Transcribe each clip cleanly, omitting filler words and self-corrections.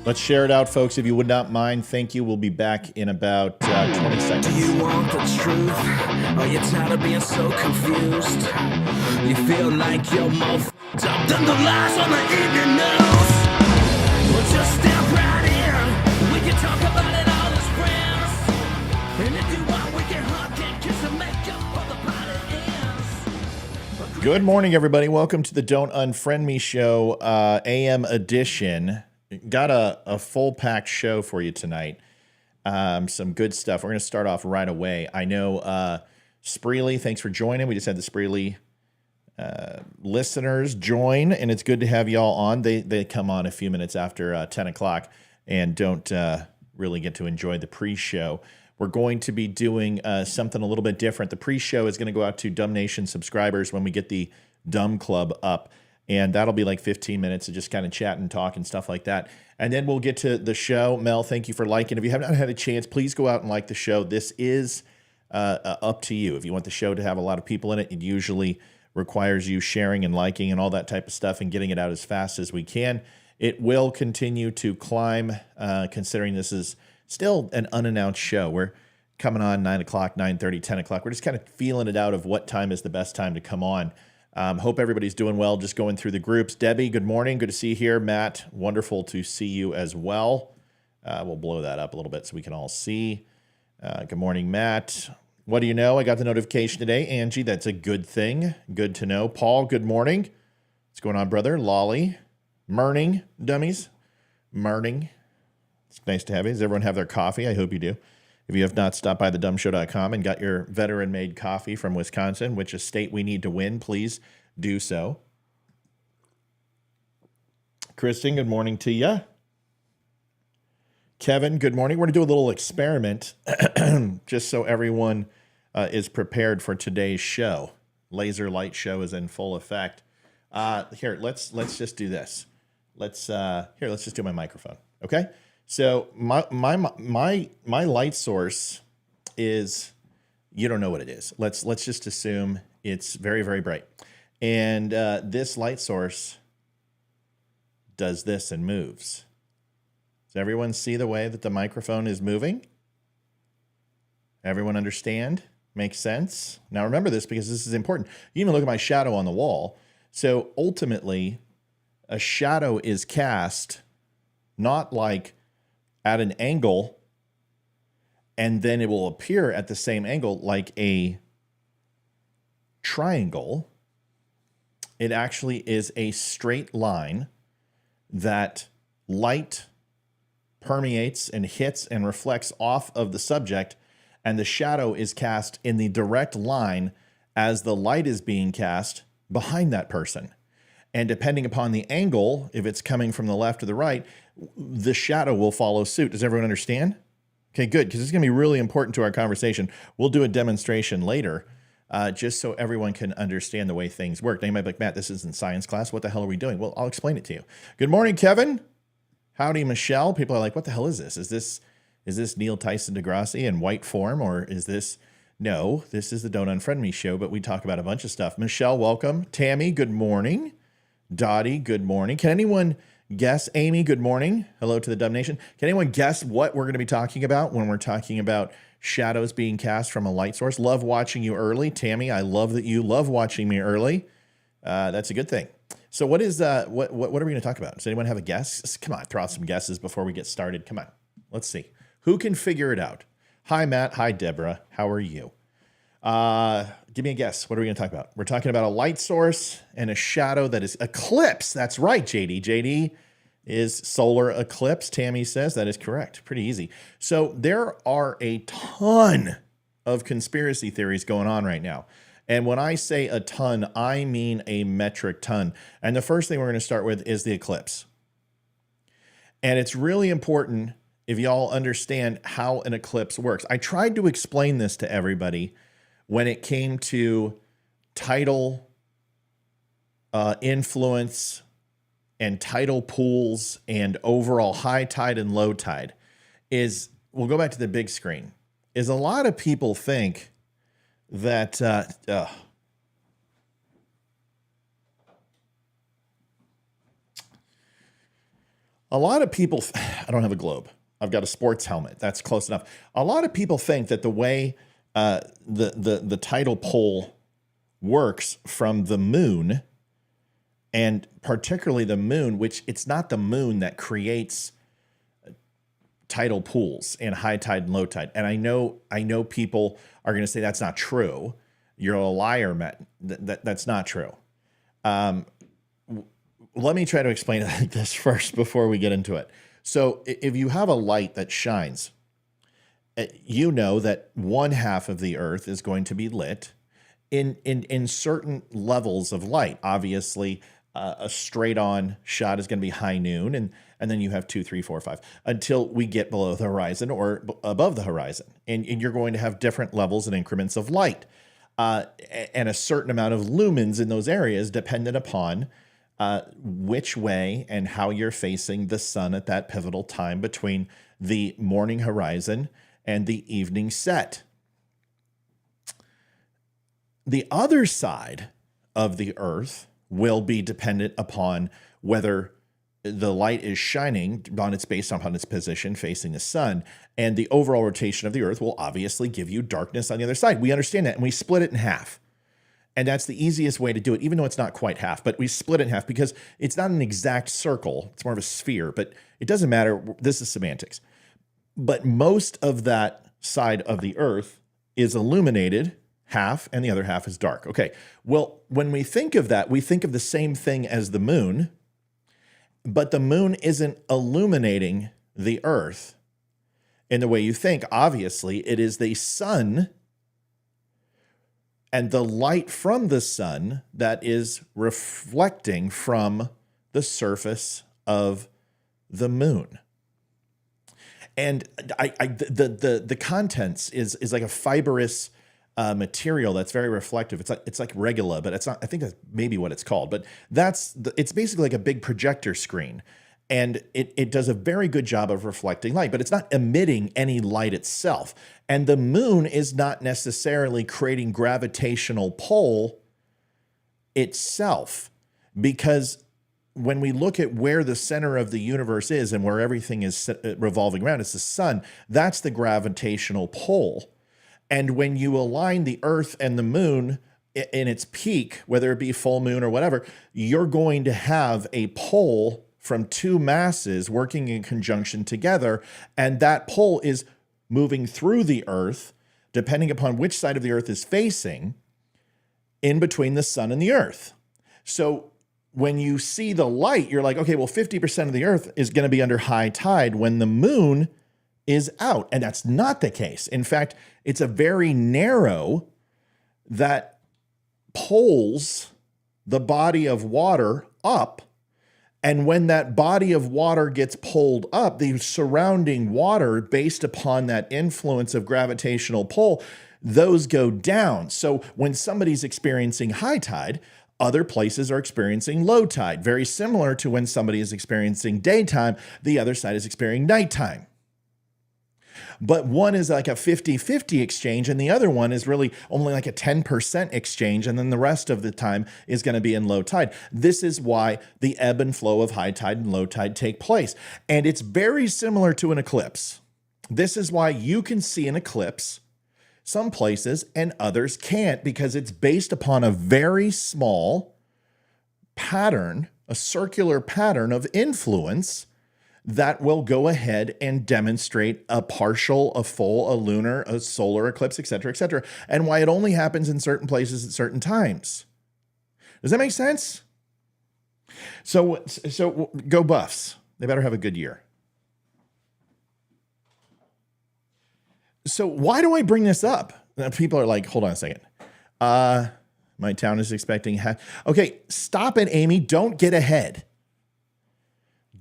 Let's share it out, folks, if you would not mind. Thank you. We'll be back in about 20 seconds. Do you want the truth? Are you tired of being so confused? You feel like you're more f***ed up than the lies on the evening news? Well, just step right in. We can talk about it all as friends. And if you want, we can hug and kiss and make up for the party ends. Good morning, everybody. Welcome to the Don't Unfriend Me Show, AM edition. Got a full-packed show for you tonight. Some good stuff. We're going to start off right away. I know Spreely, thanks for joining. We just had the Spreely listeners join, and it's good to have you all on. They come on a few minutes after 10 o'clock and don't really get to enjoy the pre-show. We're going to be doing something a little bit different. The pre-show is going to go out to Dumb Nation subscribers when we get the Dumb Club up. And that'll be like 15 minutes of just kind of chat and talk and stuff like that. And then we'll get to the show. Mel, thank you for liking. If you have not had a chance, please go out and like the show. This is up to you. If you want the show to have a lot of people in it, it usually requires you sharing and liking and all that type of stuff and getting it out as fast as we can. It will continue to climb, considering this is still an unannounced show. We're coming on 9 o'clock, 9:30, 10 o'clock. We're just kind of feeling it out of what time is the best time to come on. Hope everybody's doing well, just going through the groups. Debbie, good morning. Good to see you here. Matt, wonderful to see you as well. We'll blow that up a little bit so we can all see. Good morning, Matt. What do you know? I got the notification today. Angie, that's a good thing. Good to know. Paul, good morning. What's going on, brother? Lolly. Merning, dummies. Merning. It's nice to have you. Does everyone have their coffee? I hope you do. If you have not stopped by thedumbshow.com and got your veteran-made coffee from Wisconsin, which is a state we need to win, please do so. Kristen, good morning to you. Kevin, good morning. We're going to do a little experiment just so everyone is prepared for today's show. Laser light show is in full effect. Here, let's just do this. Let's just do my microphone, okay? So my light source is, you don't know what it is. Let's just assume it's very, very bright. And this light source does this and moves. Does everyone see the way that the microphone is moving? Everyone understand? Makes sense? Now remember this because this is important. You even look at my shadow on the wall. So ultimately, a shadow is cast not like at an angle, and then it will appear at the same angle like a triangle. It actually is a straight line that light permeates and hits and reflects off of the subject, and the shadow is cast in the direct line as the light is being cast behind that person. And depending upon the angle, if it's coming from the left or the right, the shadow will follow suit. Does everyone understand? Okay, good, because it's going to be really important to our conversation. We'll do a demonstration later, just so everyone can understand the way things work. Now you might be like, Matt, this isn't science class. What the hell are we doing? Well, I'll explain it to you. Good morning, Kevin. Howdy, Michelle. People are like, what the hell is this? Is this Neil Tyson deGrasse in white form, or is this... No, this is the Don't Unfriend Me show, but we talk about a bunch of stuff. Michelle, welcome. Tammy, good morning. Dottie, good morning. Can anyone guess? Amy, good morning. Hello to the Dumb Nation. Can anyone guess what we're going to be talking about when we're talking about shadows being cast from a light source? Love watching you early. Tammy, I love that you love watching me early. That's a good thing. So what is what are we going to talk about? Does anyone have a guess? Come on, throw out some guesses before we get started. Come on, let's see. Who can figure it out? Hi, Matt. Hi, Deborah. How are you? Give me a guess. What are we going to talk about? We're talking about a light source and a shadow that is eclipse. That's right, JD. JD is solar eclipse. Tammy says that is correct. Pretty easy. So there are a ton of conspiracy theories going on right now. And when I say a ton, I mean a metric ton. And the first thing we're going to start with is the eclipse. And it's really important if y'all understand how an eclipse works. I tried to explain this to everybody when it came to tidal influence and tidal pools and overall high tide and low tide. We'll go back to the big screen, is a lot of people think that a lot of people, I don't have a globe. I've got a sports helmet. That's close enough. A lot of people think that the way the tidal pole works from the moon, and particularly the moon, which it's not the moon that creates tidal pools and high tide and low tide. And I know people are going to say that's not true. You're a liar, Matt. That's not true. Let me try to explain it like this first before we get into it. So if you have a light that shines, you know that one half of the earth is going to be lit in certain levels of light. Obviously, a straight on shot is going to be high noon, and then you have 2, 3, 4, 5 until we get below the horizon or above the horizon. And you're going to have different levels and increments of light and a certain amount of lumens in those areas dependent upon which way and how you're facing the sun at that pivotal time between the morning horizon and the evening set. The other side of the earth will be dependent upon whether the light is shining based upon its position facing the sun, and the overall rotation of the earth will obviously give you darkness on the other side. We understand that, and we split it in half. And that's the easiest way to do it, even though it's not quite half, but we split it in half because it's not an exact circle. It's more of a sphere, but it doesn't matter. This is semantics. But most of that side of the earth is illuminated half, and the other half is dark. Okay, well, when we think of that, we think of the same thing as the moon, but the moon isn't illuminating the earth in the way you think. Obviously, it is the sun and the light from the sun that is reflecting from the surface of the moon. And the contents is like a fibrous material that's very reflective. It's like regula, but it's not. I think that's maybe what it's called. But it's basically like a big projector screen, and it does a very good job of reflecting light, but it's not emitting any light itself. And the moon is not necessarily creating gravitational pull itself, because when we look at where the center of the universe is and where everything is revolving around, it's the sun. That's the gravitational pull. And when you align the earth and the moon in its peak, whether it be full moon or whatever, you're going to have a pull from two masses working in conjunction together. And that pull is moving through the earth, depending upon which side of the earth is facing, in between the sun and the earth. So when you see the light, you're like, okay, well, 50% of the earth is going to be under high tide when the moon is out. And that's not the case. In fact, it's a very narrow that pulls the body of water up. And when that body of water gets pulled up, the surrounding water, based upon that influence of gravitational pull, those go down. So when somebody's experiencing high tide, other places are experiencing low tide. Very similar to when somebody is experiencing daytime, the other side is experiencing nighttime. But one is like a 50-50 exchange, and the other one is really only like a 10% exchange, and then the rest of the time is going to be in low tide. This is why the ebb and flow of high tide and low tide take place. And it's very similar to an eclipse. This is why you can see an eclipse some places and others can't, because it's based upon a very small pattern, a circular pattern of influence that will go ahead and demonstrate a partial, a full, a lunar, a solar eclipse, et cetera, and why it only happens in certain places at certain times. Does that make sense? So go Buffs. They better have a good year. So why do I bring this up? People are like, hold on a second. My town is expecting. Okay, stop it, Amy. Don't get ahead.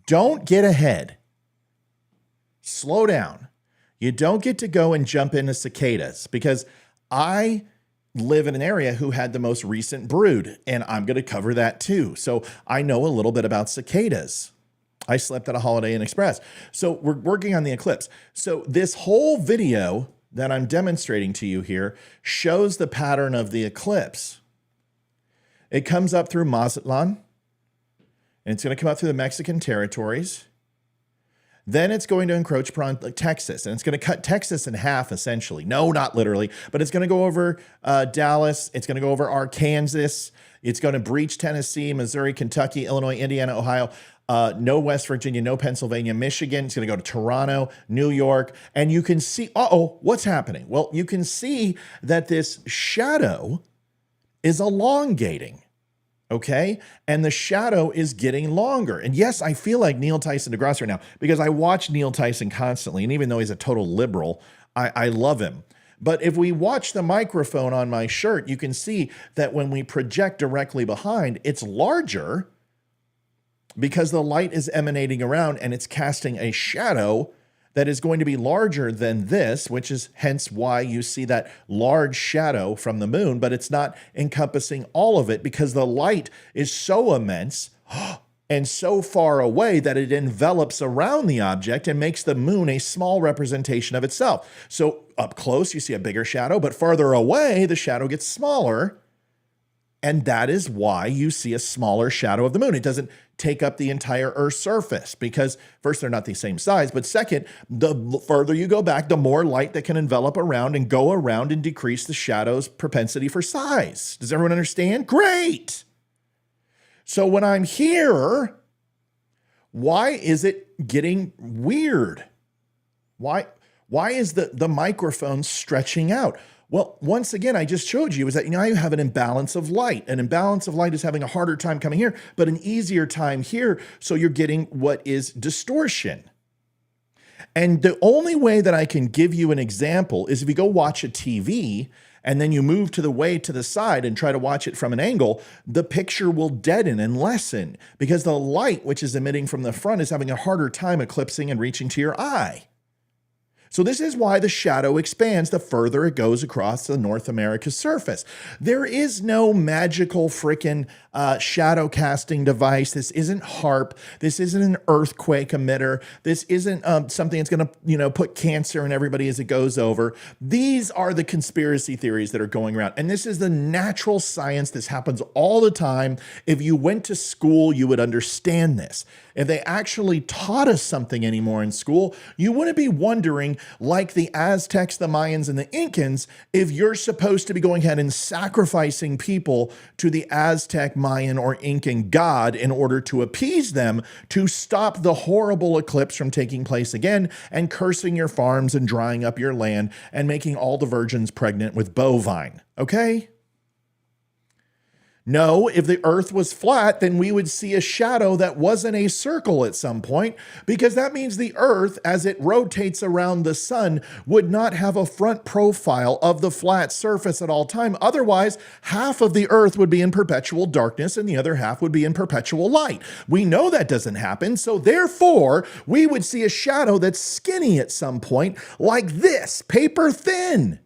Don't get ahead. Slow down. You don't get to go and jump into cicadas because I live in an area who had the most recent brood, and I'm going to cover that too. So I know a little bit about cicadas. I slept at a Holiday Inn Express. So we're working on the eclipse. So this whole video that I'm demonstrating to you here shows the pattern of the eclipse. It comes up through Mazatlan, and it's going to come up through the Mexican territories. Then it's going to encroach upon Texas, and it's going to cut Texas in half, essentially. No, not literally, but it's going to go over Dallas. It's going to go over Arkansas. It's going to breach Tennessee, Missouri, Kentucky, Illinois, Indiana, Ohio. No West Virginia, no Pennsylvania, Michigan. It's going to go to Toronto, New York. And you can see, what's happening? Well, you can see that this shadow is elongating. Okay. And the shadow is getting longer. And yes, I feel like Neil Tyson DeGrasse right now because I watch Neil Tyson constantly. And even though he's a total liberal, I love him. But if we watch the microphone on my shirt, you can see that when we project directly behind, it's larger because the light is emanating around and it's casting a shadow that is going to be larger than this, which is hence why you see that large shadow from the moon, but it's not encompassing all of it because the light is so immense and so far away that it envelops around the object and makes the moon a small representation of itself. So up close, you see a bigger shadow, but farther away, the shadow gets smaller. And that is why you see a smaller shadow of the moon. It doesn't take up the entire Earth's surface because first, they're not the same size, but second, the further you go back, the more light that can envelop around and go around and decrease the shadow's propensity for size. Does everyone understand? Great. So when I'm here, why is it getting weird? Why is the microphone stretching out? Well, once again, I just showed you is that now you have an imbalance of light. An imbalance of light is having a harder time coming here, but an easier time here. So you're getting what is distortion. And the only way that I can give you an example is if you go watch a TV and then you move to the side and try to watch it from an angle, the picture will deaden and lessen because the light, which is emitting from the front, is having a harder time eclipsing and reaching to your eye. So this is why the shadow expands the further it goes across the North America surface. There is no magical frickin' shadow casting device. This isn't HARP. This isn't an earthquake emitter. This isn't something that's going to, put cancer in everybody as it goes over. These are the conspiracy theories that are going around. And this is the natural science. This happens all the time. If you went to school, you would understand this. If they actually taught us something anymore in school, you wouldn't be wondering, like the Aztecs, the Mayans, and the Incans, if you're supposed to be going ahead and sacrificing people to the Aztec, Mayan, or Incan god in order to appease them to stop the horrible eclipse from taking place again and cursing your farms and drying up your land and making all the virgins pregnant with bovine. Okay? No, if the earth was flat, then we would see a shadow that wasn't a circle at some point, because that means the earth, as it rotates around the sun, would not have a front profile of the flat surface at all time. Otherwise, half of the earth would be in perpetual darkness and the other half would be in perpetual light. We know that doesn't happen, so therefore, we would see a shadow that's skinny at some point, like this, paper thin.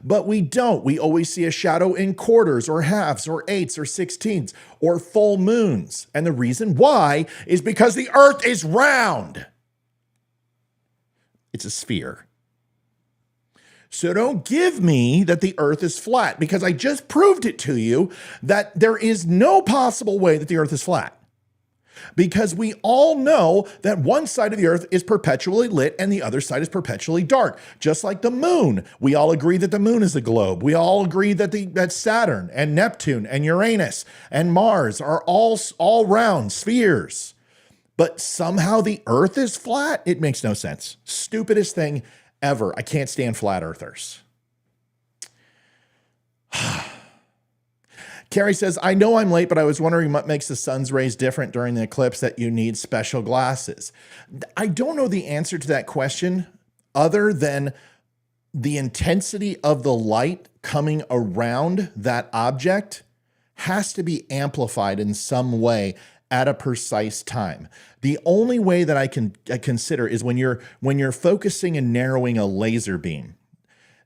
But we don't. We always see a shadow in quarters or halves or eighths or sixteenths or full moons. And the reason why is because the earth is round. It's a sphere. So don't give me that the earth is flat, because I just proved it to you that there is no possible way that the earth is flat. Because we all know that one side of the earth is perpetually lit and the other side is perpetually dark. Just like the moon. We all agree that the moon is a globe. We all agree that that Saturn and Neptune and Uranus and Mars are all round spheres. But somehow the earth is flat? It makes no sense. Stupidest thing ever. I can't stand flat earthers. Carrie says, I know I'm late, but I was wondering what makes the sun's rays different during the eclipse that you need special glasses. I don't know the answer to that question other than the intensity of the light coming around that object has to be amplified in some way at a precise time. The only way that I can consider is when you're focusing and narrowing a laser beam,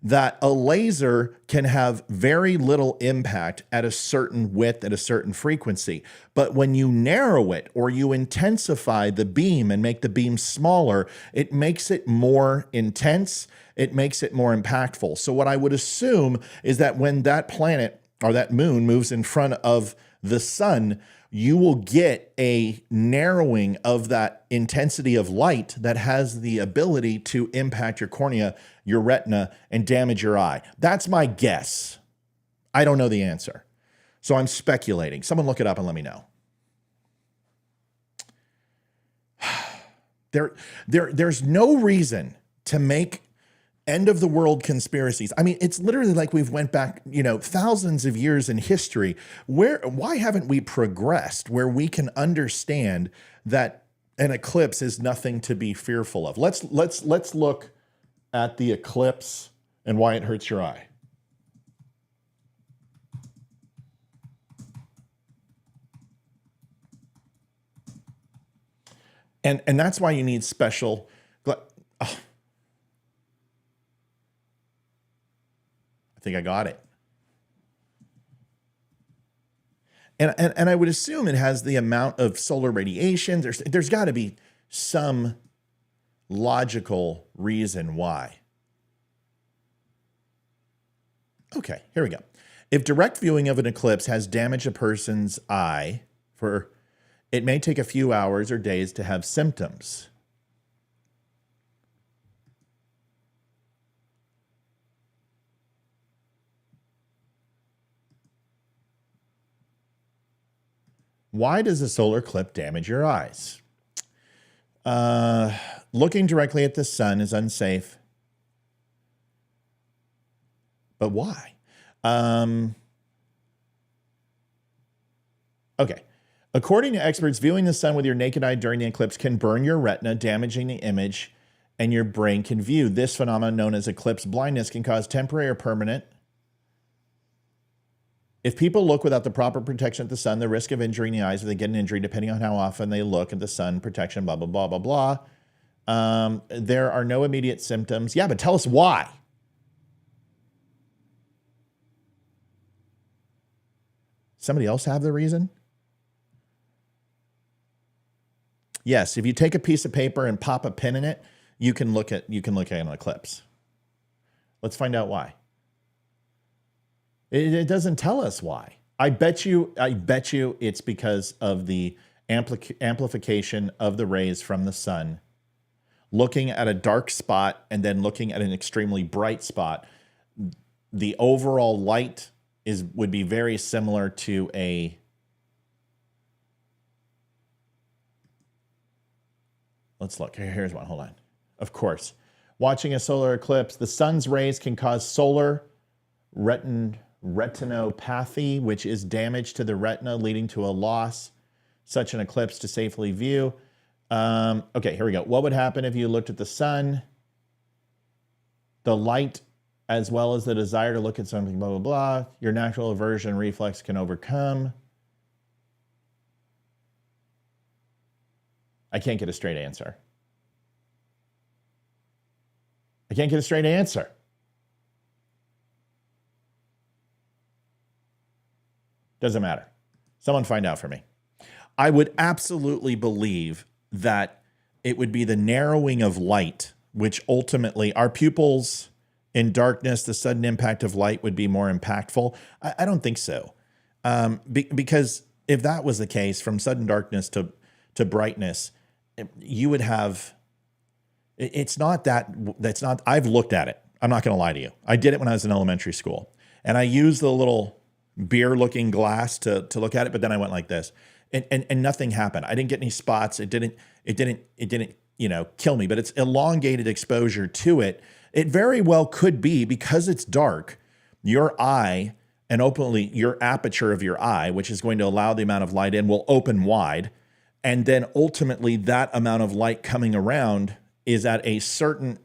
that a laser can have very little impact at a certain width, at a certain frequency. But when you narrow it or you intensify the beam and make the beam smaller, it makes it more intense. It makes it more impactful. So what I would assume is that when that planet or that moon moves in front of the sun, you will get a narrowing of that intensity of light that has the ability to impact your cornea, your retina, and damage your eye. That's my guess. I don't know the answer. So I'm speculating. Someone look it up and let me know. There's no reason to make end of the world conspiracies. I mean, it's literally like we've went back, thousands of years in history. Why haven't we progressed where we can understand that an eclipse is nothing to be fearful of? Let's look at the eclipse and why it hurts your eye. And that's why you need special. I think I got it. And I would assume it has the amount of solar radiation. There's got to be some logical reason why. Okay, here we go. If direct viewing of an eclipse has damaged a person's eye, it may take a few hours or days to have symptoms. Why does a solar eclipse damage your eyes? Looking directly at the sun is unsafe. But why? Okay. According to experts, viewing the sun with your naked eye during the eclipse can burn your retina, damaging the image, and your brain can view. This phenomenon, known as eclipse blindness, can cause temporary or permanent. If people look without the proper protection at the sun, the risk of injuring the eyes, if they get an injury, depending on how often they look at the sun, protection, blah, blah, blah, blah, blah. There are no immediate symptoms. Yeah, but tell us why. Somebody else have the reason? Yes, if you take a piece of paper and pop a pin in it, you can look at an eclipse. Let's find out why. It doesn't tell us why. I bet you it's because of the amplification of the rays from the sun. Looking at a dark spot and then looking at an extremely bright spot, the overall light would be very similar to a. Let's look. Here's one. Hold on. Of course, watching a solar eclipse, the sun's rays can cause solar retinopathy, which is damage to the retina, leading to a loss. Such an eclipse to safely view. Okay, here we go. What would happen if you looked at the sun? The light, as well as the desire to look at something, blah, blah, blah. Your natural aversion reflex can overcome. I can't get a straight answer. I can't get a straight answer. Doesn't matter. Someone find out for me. I would absolutely believe that it would be the narrowing of light, which ultimately our pupils in darkness, the sudden impact of light would be more impactful. I don't think so. Because if that was the case, from sudden darkness to to brightness, you would have, it's not that, that's not, I've looked at it. I'm not going to lie to you. I did it when I was in elementary school, and I used the little beer looking glass to look at it. But then I went like this, and nothing happened. I didn't get any spots. It didn't, kill me, but it's elongated exposure to it. It very well could be, because it's dark, your eye, and openly your aperture of your eye, which is going to allow the amount of light in, will open wide. And then ultimately that amount of light coming around is at a certain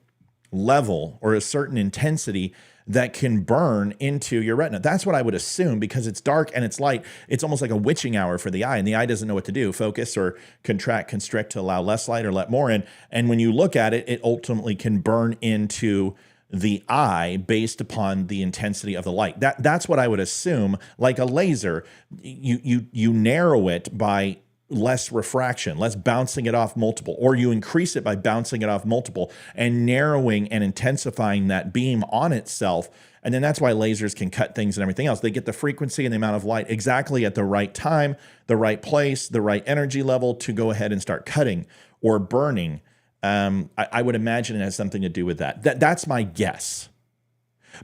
level or a certain intensity that can burn into your retina. That's what I would assume, because it's dark and it's light. It's almost like a witching hour for the eye, and the eye doesn't know what to do, focus or contract, constrict to allow less light or let more in. And when you look at it, it ultimately can burn into the eye based upon the intensity of the light. That's what I would assume. Like a laser, you narrow it by less refraction, less bouncing it off multiple, or you increase it by bouncing it off multiple and narrowing and intensifying that beam on itself. And then that's why lasers can cut things and everything else. They get the frequency and the amount of light exactly at the right time, the right place, the right energy level to go ahead and start cutting or burning. I would imagine it has something to do with that. That's my guess.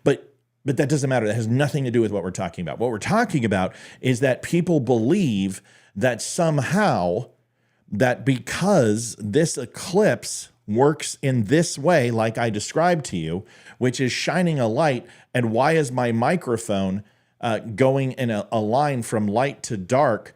But that doesn't matter. That has nothing to do with what we're talking about. What we're talking about is that people believe that somehow, that because this eclipse works in this way, like I described to you, which is shining a light, and why is my microphone going in a line from light to dark,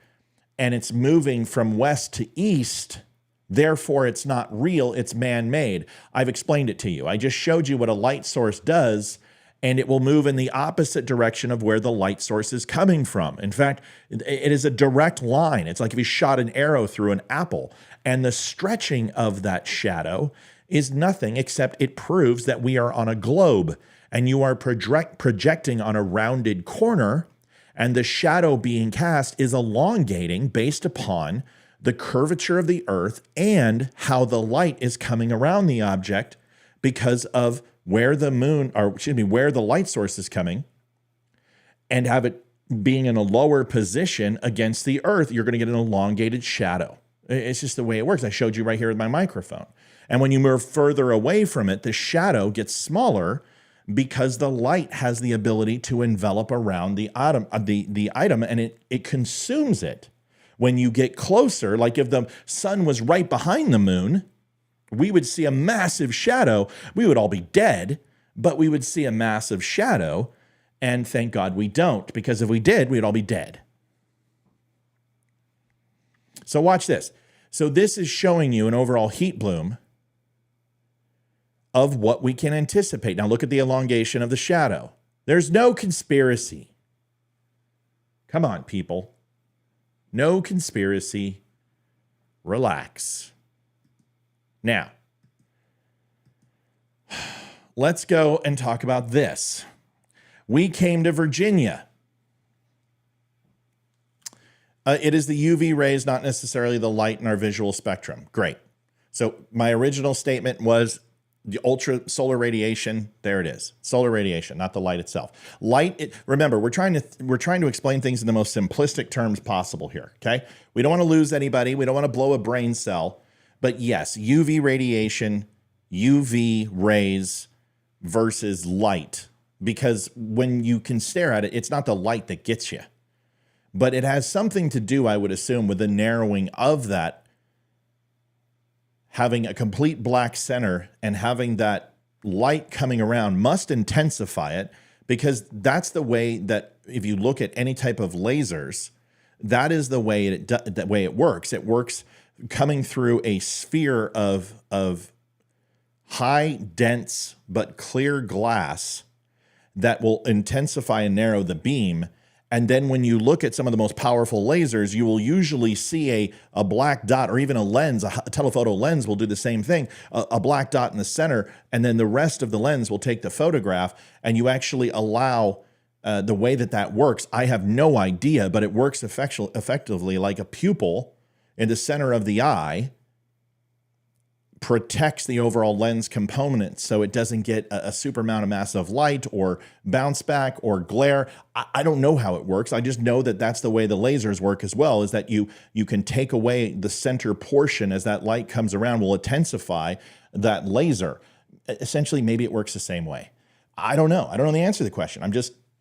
and it's moving from west to east, therefore it's not real, it's man-made. I've explained it to you. I just showed you what a light source does, and it will move in the opposite direction of where the light source is coming from. In fact, it is a direct line. It's like if you shot an arrow through an apple, and the stretching of that shadow is nothing except it proves that we are on a globe, and you are projecting on a rounded corner, and the shadow being cast is elongating based upon the curvature of the earth and how the light is coming around the object because of where the where the light source is coming, and have it being in a lower position against the earth, you're going to get an elongated shadow. It's just the way it works. I showed you right here with my microphone. And when you move further away from it, the shadow gets smaller because the light has the ability to envelop around the item, and it consumes it. When you get closer, like if the sun was right behind the moon, we would see a massive shadow. We would all be dead, but we would see a massive shadow. And thank God we don't, because if we did, we'd all be dead. So watch this. So this is showing you an overall heat bloom of what we can anticipate. Now look at the elongation of the shadow. There's no conspiracy. Come on, people. No conspiracy. Relax. Now, let's go and talk about this. We came to Virginia. It is the UV rays, not necessarily the light in our visual spectrum. Great. So my original statement was the ultra solar radiation. There it is. Solar radiation, not the light itself. Remember, we're trying to explain things in the most simplistic terms possible here. Okay. We don't want to lose anybody. We don't want to blow a brain cell. But yes, UV radiation, UV rays versus light, because when you can stare at it, it's not the light that gets you, but it has something to do, I would assume, with the narrowing of that, having a complete black center and having that light coming around must intensify it, because that's the way that if you look at any type of lasers, that is the way it works. It works coming through a sphere of high, dense, but clear glass that will intensify and narrow the beam. And then when you look at some of the most powerful lasers, you will usually see a black dot, or even a lens, a telephoto lens will do the same thing, a black dot in the center, and then the rest of the lens will take the photograph, and you actually allow the way that works. I have no idea, but it works effectively like a pupil in the center of the eye protects the overall lens component so it doesn't get a super amount of massive light or bounce back or glare. I don't know how it works. I just know that that's the way the lasers work as well, is that you can take away the center portion as that light comes around, will intensify that laser. Essentially, maybe it works the same way. I don't know. I don't know the answer to the question.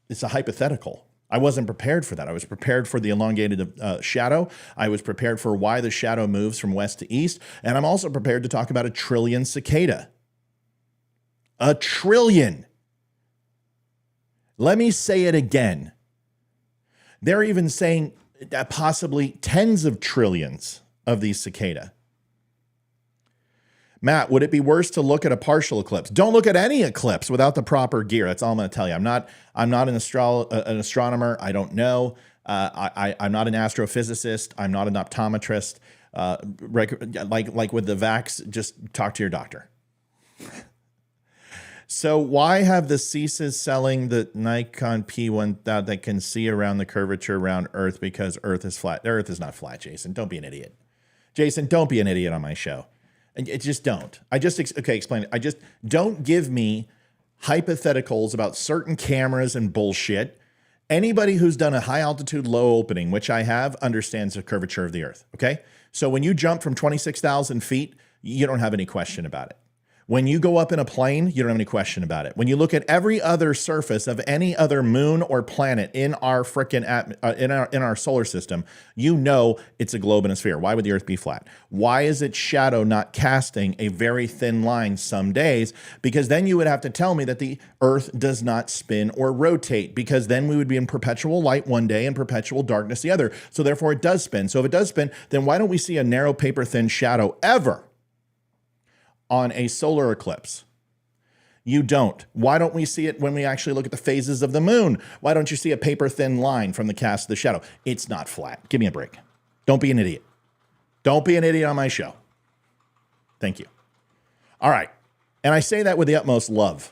It's a hypothetical. I wasn't prepared for that. I was prepared for the elongated shadow. I was prepared for why the shadow moves from west to east. And I'm also prepared to talk about a trillion cicada. A trillion. Let me say it again. They're even saying possibly tens of trillions of these cicada. Matt, would it be worse to look at a partial eclipse? Don't look at any eclipse without the proper gear. That's all I'm going to tell you. I'm not an astronomer. I don't know. I'm not an astrophysicist. I'm not an optometrist. Like with the vax, just talk to your doctor. So why have the Eclipses selling the Nikon P1 that can see around the curvature around Earth because Earth is flat? The Earth is not flat, Jason. Don't be an idiot. Jason, don't be an idiot on my show. It just don't. Explain it. I just don't give me hypotheticals about certain cameras and bullshit. Anybody who's done a high altitude, low opening, which I have, understands the curvature of the Earth. Okay. So when you jump from 26,000 feet, you don't have any question about it. When you go up in a plane, you don't have any question about it. When you look at every other surface of any other moon or planet in our frickin' in our solar system, you know it's a globe and a sphere. Why would the Earth be flat? Why is its shadow not casting a very thin line some days? Because then you would have to tell me that the Earth does not spin or rotate, because then we would be in perpetual light one day and perpetual darkness the other. So therefore it does spin. So if it does spin, then why don't we see a narrow paper thin shadow ever on a solar eclipse? You don't. Why don't we see it when we actually look at the phases of the moon? Why don't you see a paper thin line from the cast of the shadow? It's not flat. Give me a break. Don't be an idiot. Don't be an idiot on my show. Thank you. All right. And I say that with the utmost love.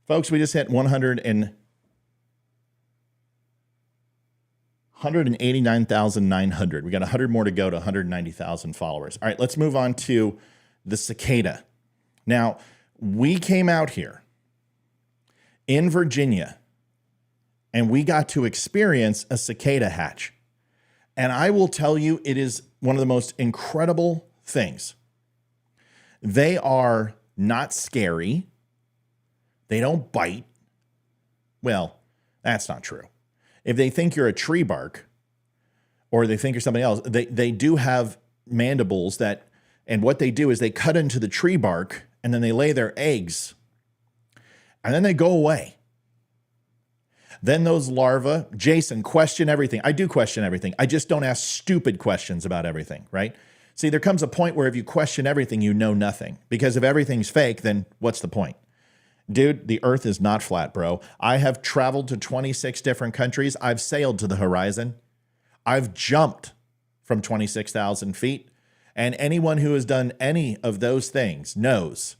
Folks, we just hit 189,900. We got 100 more to go to 190,000 followers. All right, let's move on to the cicada. Now, we came out here in Virginia and we got to experience a cicada hatch. And I will tell you, it is one of the most incredible things. They are not scary. They don't bite. Well, that's not true. If they think you're a tree bark or they think you're something else, they do have mandibles that, and what they do is they cut into the tree bark and then they lay their eggs and then they go away. Then those larvae, Jason, question everything. I do question everything. I just don't ask stupid questions about everything, right? See, there comes a point where if you question everything, you know nothing, because if everything's fake, then what's the point? Dude, the Earth is not flat, bro. I have traveled to 26 different countries. I've sailed to the horizon. I've jumped from 26,000 feet. And anyone who has done any of those things knows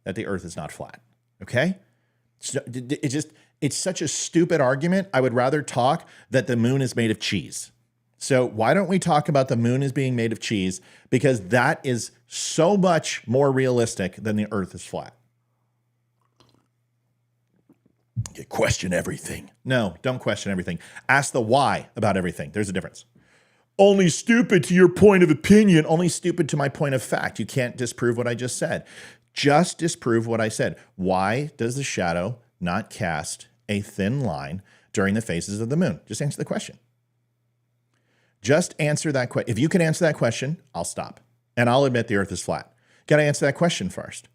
that the Earth is not flat. Okay? It's such a stupid argument. I would rather talk that the moon is made of cheese. So why don't we talk about the moon as being made of cheese? Because that is so much more realistic than the Earth is flat. You question everything. No, don't question everything. Ask the why about everything. There's a difference. Only stupid to your point of opinion. Only stupid to my point of fact. You can't disprove what I just said. Just disprove what I said. Why does the shadow not cast a thin line during the phases of the moon? Just answer the question. Just answer that question. If you can answer that question, I'll stop. And I'll admit the Earth is flat. Got to answer that question first.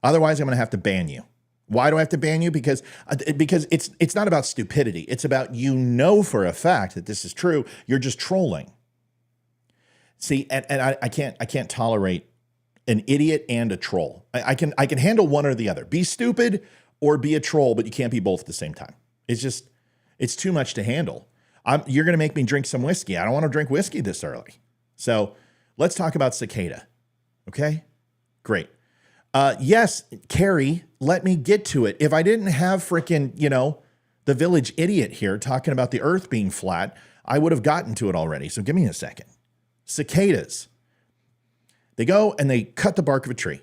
Otherwise, I'm going to have to ban you. Why do I have to ban you? Because it's not about stupidity. It's about, you know for a fact that this is true. You're just trolling. See, and I can't tolerate an idiot and a troll. I can handle one or the other. Be stupid or be a troll, but you can't be both at the same time. It's too much to handle. You're going to make me drink some whiskey. I don't want to drink whiskey this early. So let's talk about cicada. Okay, great. Yes, Carrie, let me get to it. If I didn't have frickin', the village idiot here talking about the Earth being flat, I would have gotten to it already. So give me a second. Cicadas. They go and they cut the bark of a tree.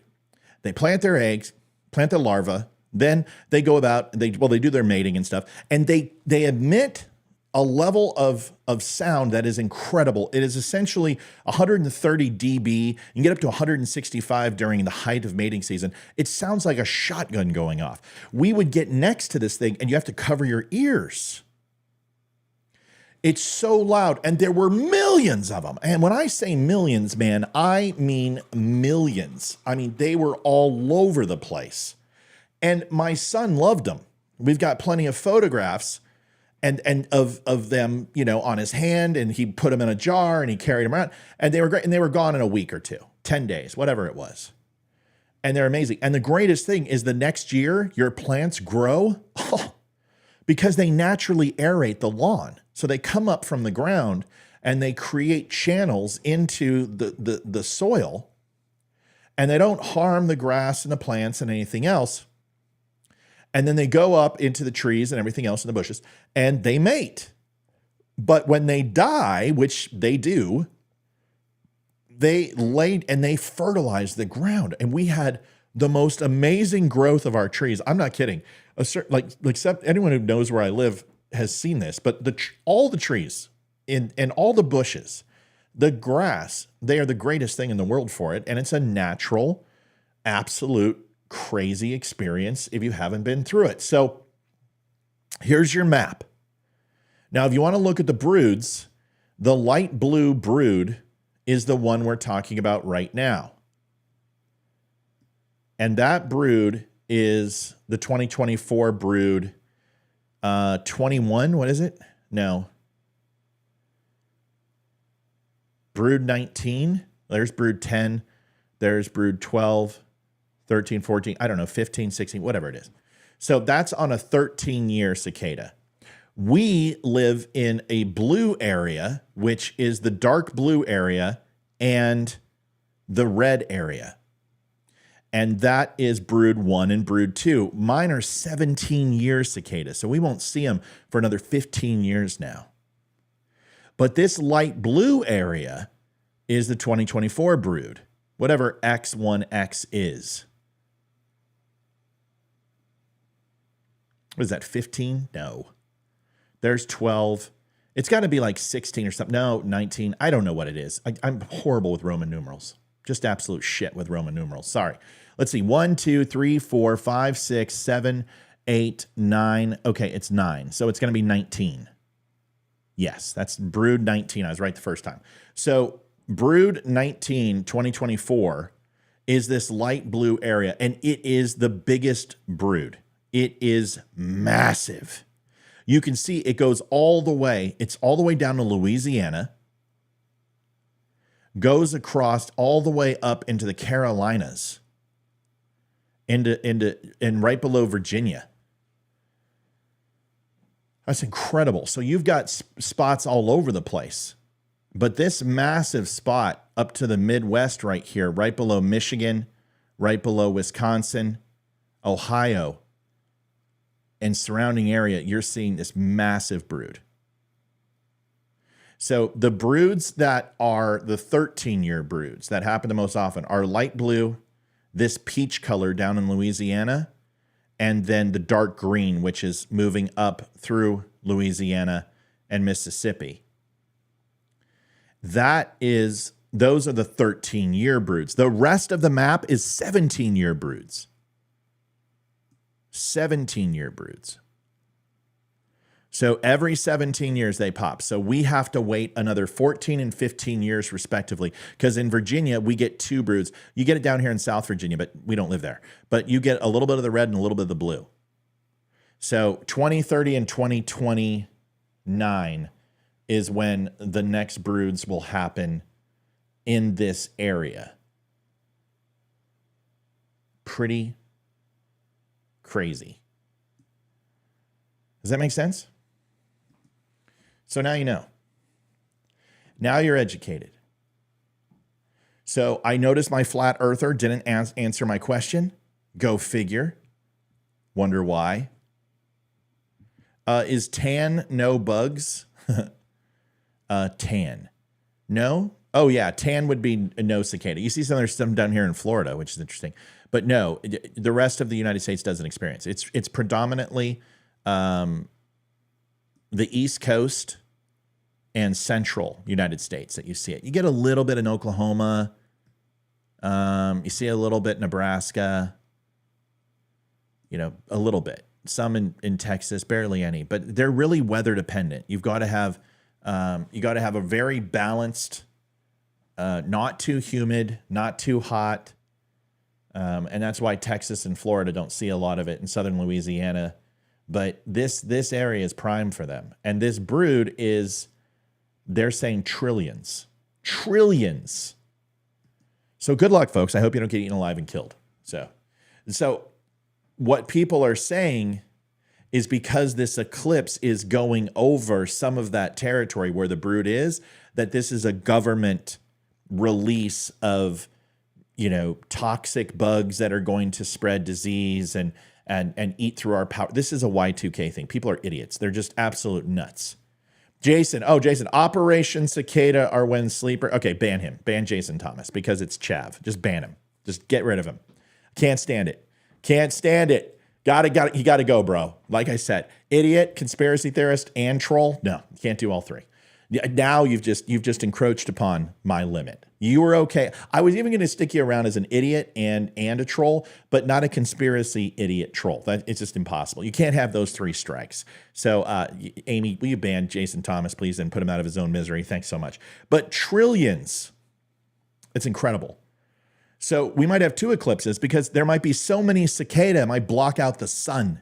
They plant their eggs, plant their larvae. Then they go about, they do their mating and stuff. And they emit a level of sound that is incredible. It is essentially 130 dB. You can get up to 165 during the height of mating season. It sounds like a shotgun going off. We would get next to this thing and you have to cover your ears. It's so loud, and there were millions of them. And when I say millions, man, I mean millions. I mean, they were all over the place. And my son loved them. We've got plenty of photographs and of them, you know, on his hand, and he put them in a jar and he carried them around, and they were great. And they were gone in a week or two, 10 days, whatever it was. And they're amazing. And the greatest thing is the next year, your plants grow because they naturally aerate the lawn. So they come up from the ground and they create channels into the soil, and they don't harm the grass and the plants and anything else. And then they go up into the trees and everything else in the bushes, and they mate. But when they die, which they do, they laid and they fertilize the ground. And we had the most amazing growth of our trees. I'm not kidding. Except anyone who knows where I live has seen this, but all the trees and all the bushes, the grass, they are the greatest thing in the world for it. And it's a natural, absolute crazy experience if you haven't been through it. So here's your map. Now, if you want to look at the broods, the light blue brood is the one we're talking about right now. And that brood is the 2024 brood 21, what is it? No. Brood 19, there's brood 10, there's brood 12, 13, 14, I don't know, 15, 16, whatever it is. So that's on a 13-year cicada. We live in a blue area, which is the dark blue area and the red area. And that is brood 1 and brood 2. Mine are 17-year cicadas, so we won't see them for another 15 years now. But this light blue area is the 2024 brood, whatever X1X is. What is that, 15? No. There's 12. It's got to be like 16 or something. No, 19. I don't know what it is. I'm horrible with Roman numerals. Just absolute shit with Roman numerals. Sorry. Let's see. 1, 2, 3, 4, 5, 6, 7, 8, 9. Okay, it's 9. So it's going to be 19. Yes, that's brood 19. I was right the first time. So brood 19, 2024 is this light blue area, and it is the biggest brood. It is massive. You can see it goes all the way. It's all the way down to Louisiana, goes across all the way up into the Carolinas, and right below Virginia. That's incredible. So you've got spots all over the place. But this massive spot up to the Midwest right here, right below Michigan, right below Wisconsin, Ohio, and surrounding area, you're seeing this massive brood. So the broods that are the 13-year broods that happen the most often are light blue, this peach color down in Louisiana, and then the dark green, which is moving up through Louisiana and Mississippi. Those are the 13-year broods. The rest of the map is 17-year broods. 17-year broods. So every 17 years they pop. So we have to wait another 14 and 15 years respectively, because in Virginia, we get 2 broods. You get it down here in South Virginia, but we don't live there. But you get a little bit of the red and a little bit of the blue. So 2030 and 2029 is when the next broods will happen in this area. Pretty crazy. Does that make sense? So now you know. Now you're educated. So I noticed my flat earther didn't answer my question. Go figure. Wonder why. Is tan no bugs? Tan. No, Oh yeah, tan would be no cicada. You see some down here in Florida, which is interesting, but no, the rest of the United States doesn't experience. It's predominantly the East Coast and Central United States that you see it. You get a little bit in Oklahoma. You see a little bit in Nebraska. You know, a little bit. Some in Texas, barely any, but they're really weather dependent. You've got to have a very balanced. Not too humid, not too hot. And that's why Texas and Florida don't see a lot of it in southern Louisiana. But this area is prime for them. And this brood is, they're saying trillions. Trillions. So good luck, folks. I hope you don't get eaten alive and killed. So what people are saying is because this eclipse is going over some of that territory where the brood is, that this is a government release of, you know, toxic bugs that are going to spread disease and eat through our power. This is a Y2K thing. People are idiots. They're just absolute nuts. Jason, Operation Cicada are when sleeper. Okay, ban him. Ban Jason Thomas because it's chav. Just ban him. Just get rid of him. Can't stand it. Can't stand it. You gotta go, bro. Like I said, idiot, conspiracy theorist, and troll. No, you can't do all three. Now you've just encroached upon my limit. You were okay. I was even going to stick you around as an idiot and a troll, but not a conspiracy idiot troll. It's just impossible. You can't have those three strikes. So, Amy, will you ban Jason Thomas, please, and put him out of his own misery? Thanks so much. But trillions, it's incredible. So we might have two eclipses because there might be so many cicada it might block out the sun.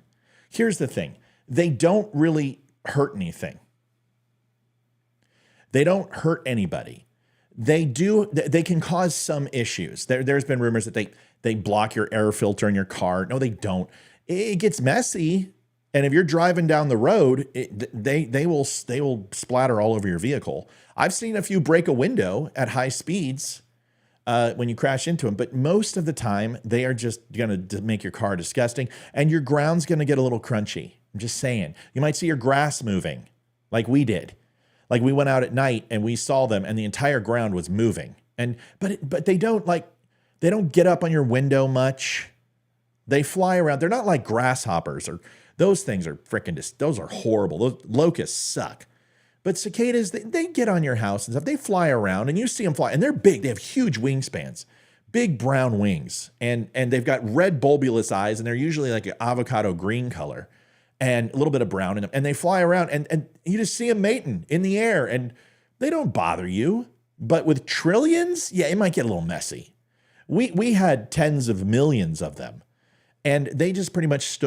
Here's the thing. They don't really hurt anything. They don't hurt anybody. They can cause some issues. There's been rumors that they block your air filter in your car. No, they don't. It gets messy. And if you're driving down the road, they will splatter all over your vehicle. I've seen a few break a window at high speeds when you crash into them. But most of the time, they are just going to make your car disgusting. And your ground's going to get a little crunchy. I'm just saying. You might see your grass moving like we did. Like we went out at night and we saw them and the entire ground was moving. But they don't get up on your window much. They fly around. They're not like grasshoppers or those things are those are horrible. Those locusts suck. But cicadas, they get on your house and stuff. They fly around and you see them fly and they're big. They have huge wingspans, big brown wings and they've got red bulbulous eyes and they're usually like an avocado green color. And a little bit of brown in them. And they fly around and you just see them mating in the air and they don't bother you. But with trillions, yeah, it might get a little messy. We had tens of millions of them. And they just pretty much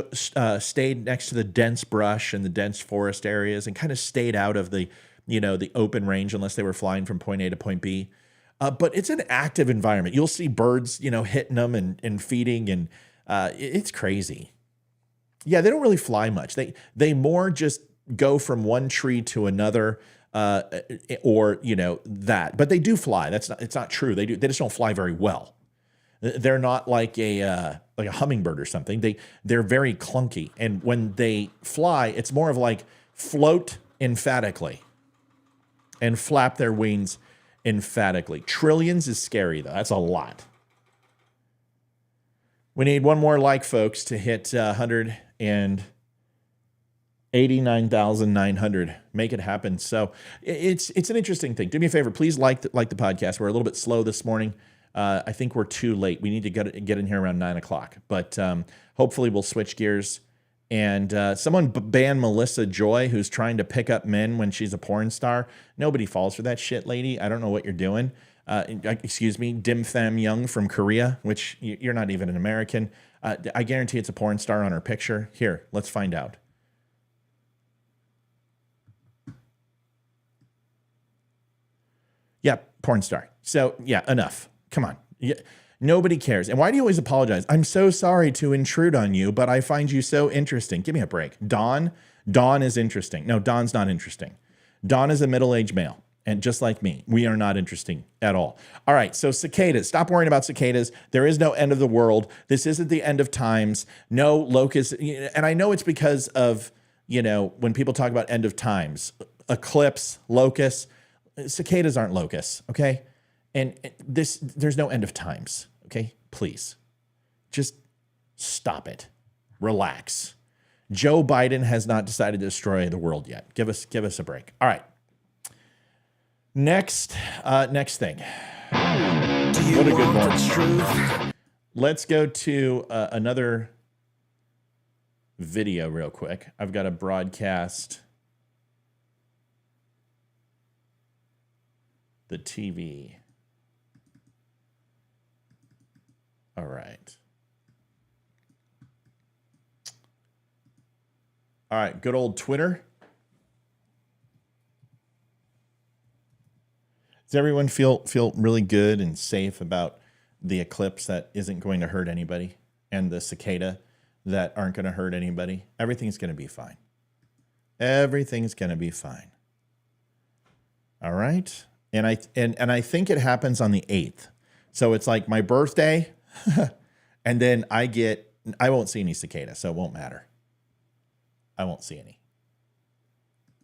stayed next to the dense brush and the dense forest areas and kind of stayed out of the open range unless they were flying from point A to point B. But it's an active environment. You'll see birds, hitting them and feeding and it's crazy. Yeah, they don't really fly much. They more just go from one tree to another, or that. But they do fly. It's not true. They just don't fly very well. They're not like a hummingbird or something. They're very clunky. And when they fly, it's more of like float emphatically and flap their wings emphatically. Trillions is scary though. That's a lot. We need one more like, folks, to hit 189,900. Make it happen. So it's an interesting thing. Do me a favor, please like the podcast. We're a little bit slow this morning. I think we're too late. We need to get in here around 9 o'clock. But hopefully we'll switch gears. And someone banned Melissa Joy, who's trying to pick up men when she's a porn star. Nobody falls for that shit, lady. I don't know what you're doing. Excuse me, Dim Tham Young from Korea, which you're not even an American. I guarantee it's a porn star on her picture. Here, let's find out. Yeah, porn star. So, yeah, enough. Come on. Yeah, nobody cares. And why do you always apologize? I'm so sorry to intrude on you, but I find you so interesting. Give me a break. Dawn is interesting. No, Dawn's not interesting. Dawn is a middle-aged male. And just like me, we are not interesting at all. All right, so cicadas. Stop worrying about cicadas. There is no end of the world. This isn't the end of times. No locusts. And I know it's because of, when people talk about end of times, eclipse, locusts, cicadas aren't locusts, okay? And there's no end of times. Okay, please, just stop it. Relax. Joe Biden has not decided to destroy the world yet. Give us a break. All right. Next thing. What a good one. Let's go to another video real quick. I've got to broadcast the TV. All right. All right, good old Twitter. Does everyone feel really good and safe about the eclipse that isn't going to hurt anybody, and the cicada that aren't going to hurt anybody? Everything's going to be fine. Everything's going to be fine. All right? And I think it happens on the 8th. So it's like my birthday, and then I won't see any cicada, so it won't matter. I won't see any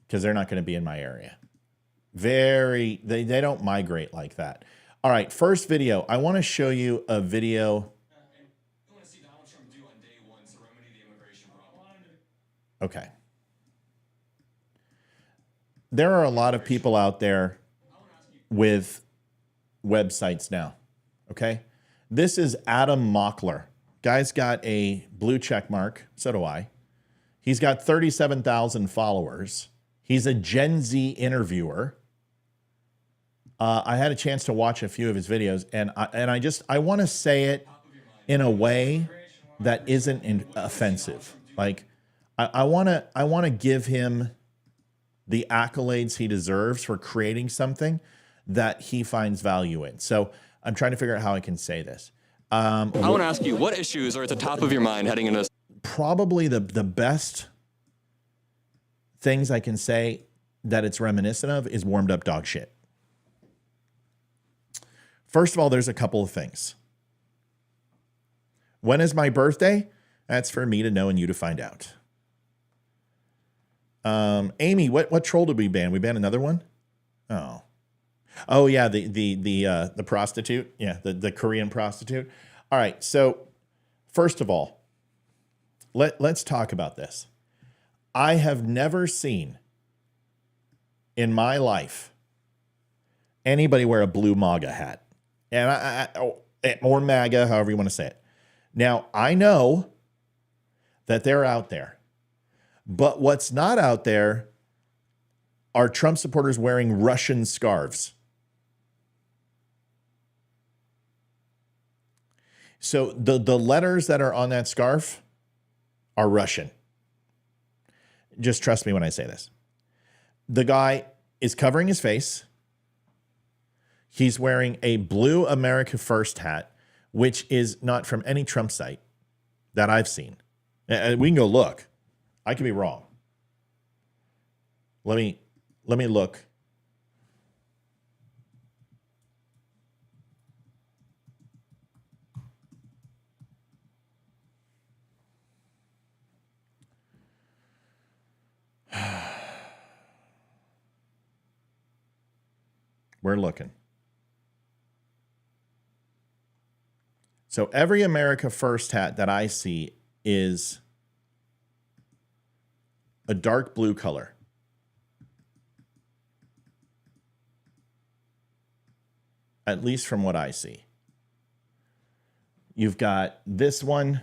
because they're not going to be in my area. They don't migrate like that. All right, first video. I want to show you a video. I want to see Donald Trump do on day one to remedy the immigration problem. Okay. There are a lot of people out there with websites now. Okay. This is Adam Mockler. Guy's got a blue check mark. So do I. He's got 37,000 followers. He's a Gen Z interviewer. I had a chance to watch a few of his videos, and I want to say it in a way that isn't offensive. Like I want to give him the accolades he deserves for creating something that he finds value in. So I'm trying to figure out how I can say this. I want to ask you, what issues are at the top of your mind heading into this? Probably the best things I can say that it's reminiscent of is warmed up dog shit. First of all, there's a couple of things. When is my birthday? That's for me to know and you to find out. Amy, what troll did we ban? We banned another one? Oh yeah, the prostitute. Yeah, the Korean prostitute. All right, so first of all, let's talk about this. I have never seen in my life anybody wear a blue MAGA hat. And or MAGA, however you want to say it. Now, I know that they're out there. But what's not out there are Trump supporters wearing Russian scarves. So the letters that are on that scarf are Russian. Just trust me when I say this. The guy is covering his face. He's wearing a blue America First hat, which is not from any Trump site that I've seen. And we can go look. I could be wrong. Let me look. We're looking. So every America First hat that I see is a dark blue color. At least from what I see. You've got this one.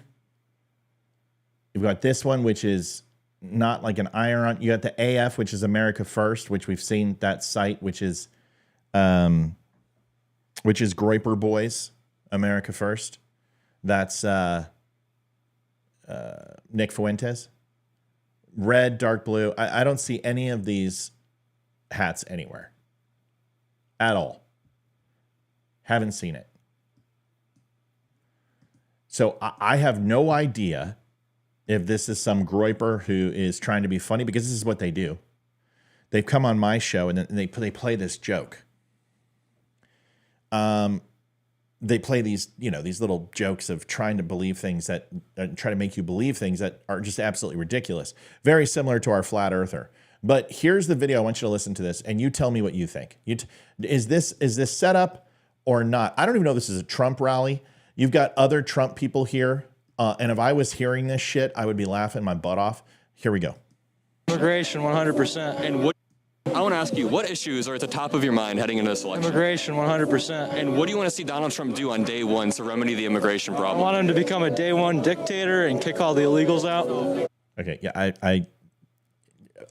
You've got this one, which is not like an iron. You got the AF, which is America First, which we've seen that site, which is Groiper Boys, America First. That's Nick Fuentes. Red, dark blue. I don't see any of these hats anywhere at all. Haven't seen it. So I have no idea if this is some Groiper who is trying to be funny, because this is what they do. They've come on my show and they play this joke. They play these little jokes of trying to believe things that try to make you believe things that are just absolutely ridiculous. Very similar to our flat earther. But here's the video. I want you to listen to this and you tell me what you think. Is this set up, or not. I don't even know if this is a Trump rally. You've got other Trump people here. And if I was hearing this shit, I would be laughing my butt off. Here we go. Immigration, 100%. And what I want to ask you, what issues are at the top of your mind heading into this election? Immigration, 100%. And what do you want to see Donald Trump do on day one to remedy the immigration I problem? want him to become a day one dictator and kick all the illegals out. Okay, yeah, I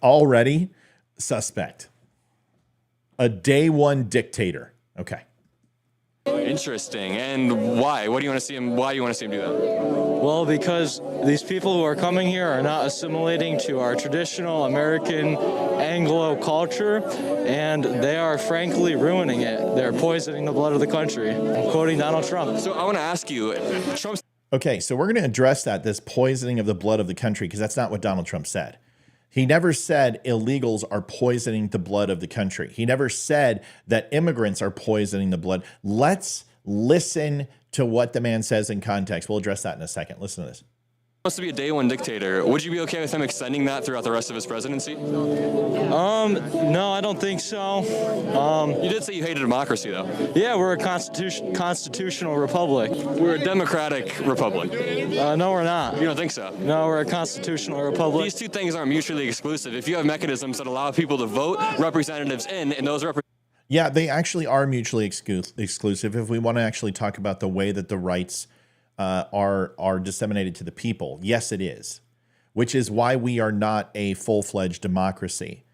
already suspect. A day one dictator. Okay. Interesting. And why? What do you want to see him? Why do you want to see him do that? Well, because these people who are coming here are not assimilating to our traditional American Anglo culture, and they are frankly ruining it. They're poisoning the blood of the country. I'm quoting Donald Trump. So I want to ask you, Trump's Okay, so we're going to address this poisoning of the blood of the country, because that's not what Donald Trump said. He never said illegals are poisoning the blood of the country. He never said that immigrants are poisoning the blood. Let's listen to what the man says in context. We'll address that in a second. Listen to this. supposed to be a day one dictator. Would you be okay with him extending that throughout the rest of his presidency? No, I don't think so. You did say you hated democracy, though. Yeah, we're a constitutional republic. We're a democratic republic. No, we're not. You don't think so? No, we're a constitutional republic. These two things aren't mutually exclusive. If you have mechanisms that allow people to vote representatives in, and those Yeah, they actually are mutually exclusive if we want to actually talk about the way that the rights are disseminated to the people. Yes, it is, which is why we are not a full-fledged democracy.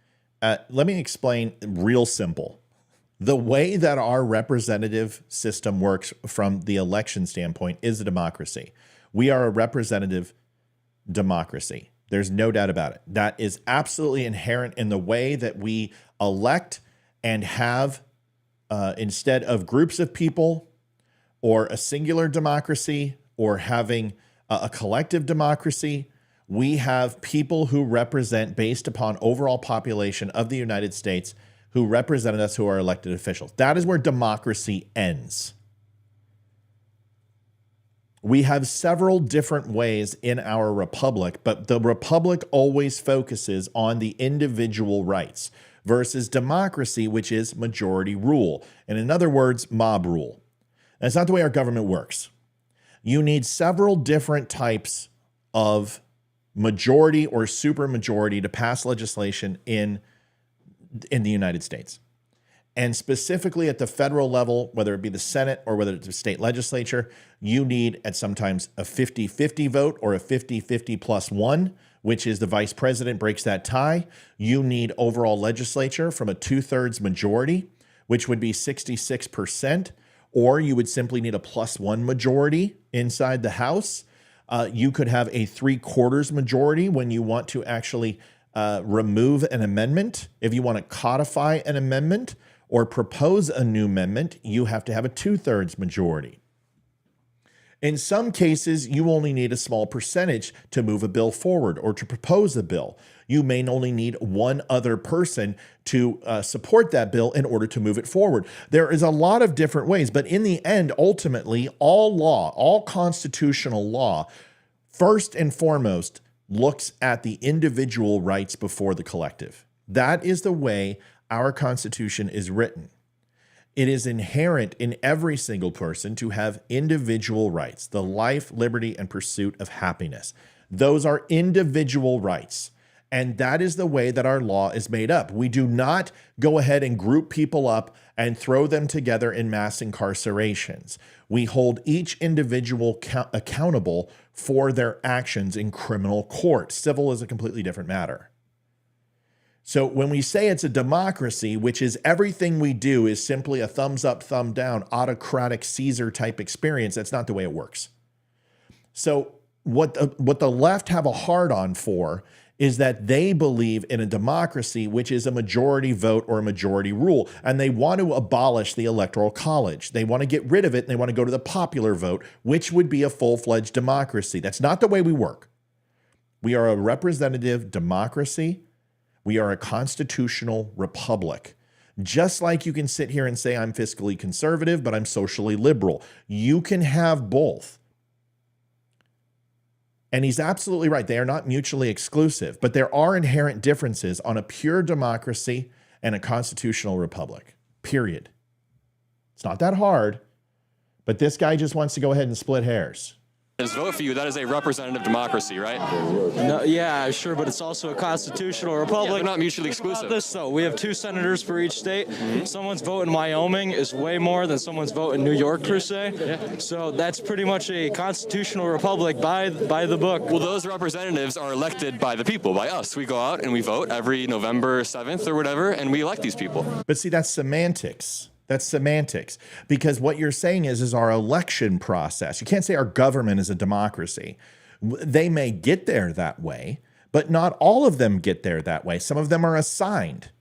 Let me explain real simple. The way that our representative system works from the election standpoint is a democracy. We are a representative democracy. There's no doubt about it. That is absolutely inherent in the way that we elect and have, instead of groups of people or a singular democracy or having a collective democracy, we have people who represent based upon overall population of the United States who represent us, who are elected officials. That is where democracy ends. We have several different ways in our republic, but the republic always focuses on the individual rights versus democracy, which is majority rule. And in other words, mob rule. That's not the way our government works. You need several different types of majority or supermajority to pass legislation in the United States. And specifically at the federal level, whether it be the Senate or whether it's the state legislature, you need at sometimes a 50-50 vote or a 50-50 plus one, which is the vice president breaks that tie. You need overall legislature from a 2/3 majority, which would be 66%, or you would simply need a +1 majority inside the House. You could have a 3/4 majority when you want to actually remove an amendment. If you want to codify an amendment or propose a new amendment, you have to have a 2/3 majority. In some cases, you only need a small percentage to move a bill forward or to propose a bill. You may only need one other person to support that bill in order to move it forward. There is a lot of different ways, but in the end, ultimately, all law, all constitutional law, first and foremost, looks at the individual rights before the collective. That is the way our Constitution is written. It is inherent in every single person to have individual rights, the life, liberty, and pursuit of happiness. Those are individual rights. And that is the way that our law is made up. We do not go ahead and group people up and throw them together in mass incarcerations. We hold each individual accountable for their actions in criminal court. Civil is a completely different matter. So when we say it's a democracy, which is everything we do is simply a thumbs up, thumb down, autocratic Caesar type experience, that's not the way it works. So what the left have a hard on for is that they believe in a democracy, which is a majority vote or a majority rule, and they want to abolish the Electoral College. They want to get rid of it, and they want to go to the popular vote, which would be a full-fledged democracy. That's not the way we work. We are a representative democracy. We are a constitutional republic. Just like you can sit here and say, I'm fiscally conservative, but I'm socially liberal. You can have both. And he's absolutely right. They are not mutually exclusive, but there are inherent differences on a pure democracy and a constitutional republic, period. It's not that hard. But this guy just wants to go ahead and split hairs. Vote for you, that is a representative democracy, right? No, yeah, sure, but it's also a constitutional republic. Yeah, they're not mutually exclusive. This though, we have 2 senators for each state. Someone's vote in Wyoming is way more than someone's vote in New York per se. Yeah. So that's pretty much a constitutional republic by the book. Well, those representatives are elected by the people, by us. We go out and we vote every November 7th or whatever, and we elect these people. But see, that's semantics. That's semantics, because what you're saying is our election process. You can't say our government is a democracy. They may get there that way, but not all of them get there that way. Some of them are assigned.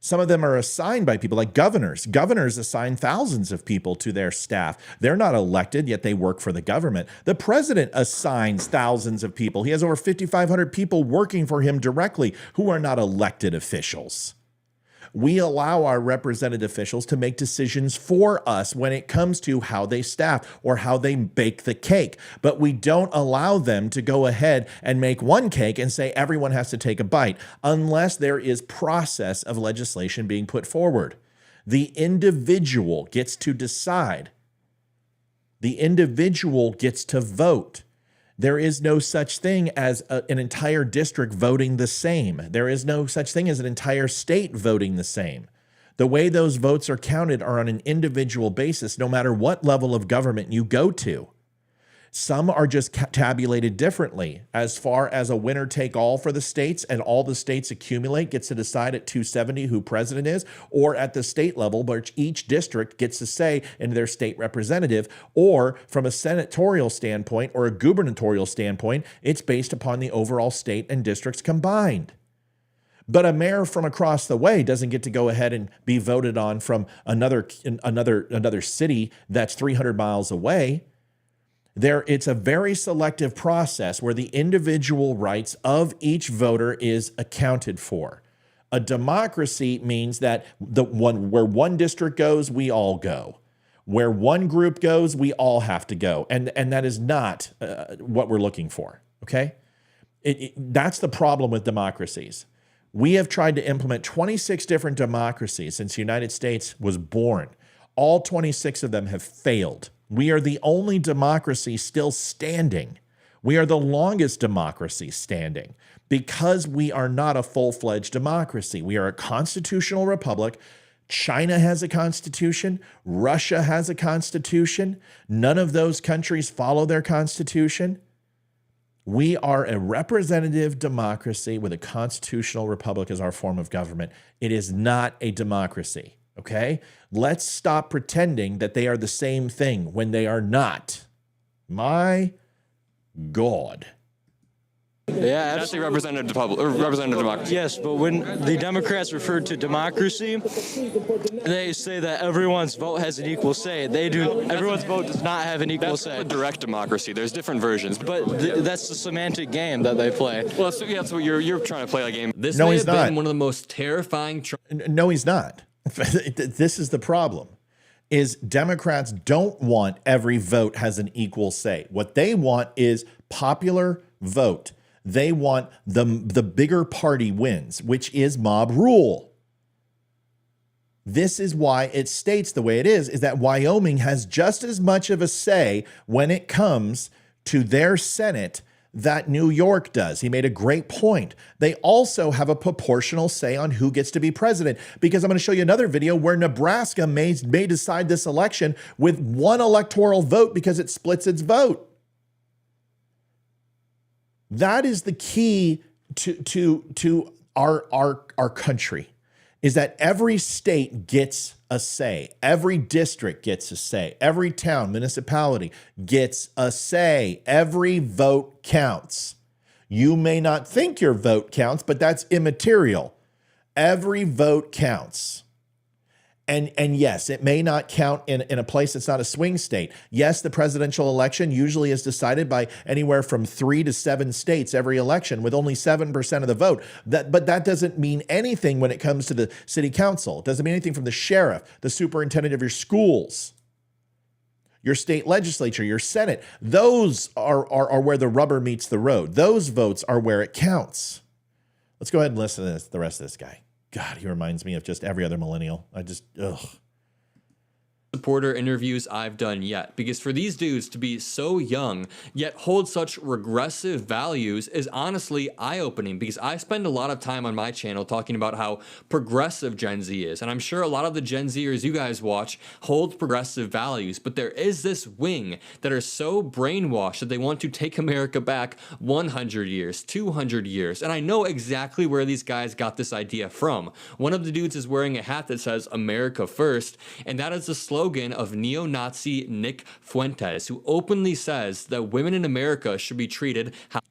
Some of them are assigned by people like governors. Governors assign thousands of people to their staff. They're not elected, yet they work for the government. The president assigns thousands of people. He has over 5,500 people working for him directly who are not elected officials. We allow our represented officials to make decisions for us when it comes to how they staff or how they bake the cake. But we don't allow them to go ahead and make one cake and say everyone has to take a bite unless there is process of legislation being put forward. The individual gets to decide. The individual gets to vote. There is no such thing as an entire district voting the same. There is no such thing as an entire state voting the same. The way those votes are counted are on an individual basis, no matter what level of government you go to. Some are just tabulated differently as far as a winner take all for the states, and all the states accumulate, gets to decide at 270 who president is, or at the state level, but each district gets to say in their state representative, or from a senatorial standpoint or a gubernatorial standpoint, it's based upon the overall state and districts combined. But a mayor from across the way doesn't get to go ahead and be voted on from another city that's 300 miles away. It's a very selective process where the individual rights of each voter is accounted for. A democracy means that where one district goes, we all go. Where one group goes, we all have to go. And that is not what we're looking for, okay? That's the problem with democracies. We have tried to implement 26 different democracies since the United States was born. All 26 of them have failed. We are the only democracy still standing. We are the longest democracy standing because we are not a full-fledged democracy. We are a constitutional republic. China has a constitution. Russia has a constitution. None of those countries follow their constitution. We are a representative democracy with a constitutional republic as our form of government. It is not a democracy. Okay, let's stop pretending that they are the same thing when they are not. My God. Yeah, That's a representative democracy. Yes, but when the Democrats refer to democracy, they say that everyone's vote has an equal say. Everyone's vote does not have an equal say. That's a direct democracy. There's different versions. But that's the semantic game that they play. Well, that's what you're trying to play a game. This No, may he's have been not. one of the most terrifying. No, he's not. This is the problem, is Democrats don't want every vote has an equal say. What they want is popular vote. They want the bigger party wins, which is mob rule. This is why it states the way it is that Wyoming has just as much of a say when it comes to their Senate that New York does. He made a great point. They also have a proportional say on who gets to be president, because I'm going to show you another video where Nebraska may decide this election with one electoral vote because it splits its vote. That is the key to our country, is that every state gets a say. Every district gets a say. Every town, municipality gets a say. Every vote counts. You may not think your vote counts, but that's immaterial. Every vote counts. And yes, it may not count in a place that's not a swing state. Yes, the presidential election usually is decided by anywhere from 3 to 7 states every election with only 7% of the vote. But that doesn't mean anything when it comes to the city council. It doesn't mean anything from the sheriff, the superintendent of your schools, your state legislature, your Senate. Those are where the rubber meets the road. Those votes are where it counts. Let's go ahead and listen to the rest of this guy. God, he reminds me of just every other millennial. supporter interviews I've done yet, because for these dudes to be so young yet hold such regressive values is honestly eye-opening, because I spend a lot of time on my channel talking about how progressive Gen Z is, and I'm sure a lot of the Gen Zers you guys watch hold progressive values, but there is this wing that are so brainwashed that they want to take America back 100 years, 200 years, and I know exactly where these guys got this idea from. One of the dudes is wearing a hat that says America First, and that is the slogan of neo-Nazi Nick Fuentes, who openly says that women in America should be treated how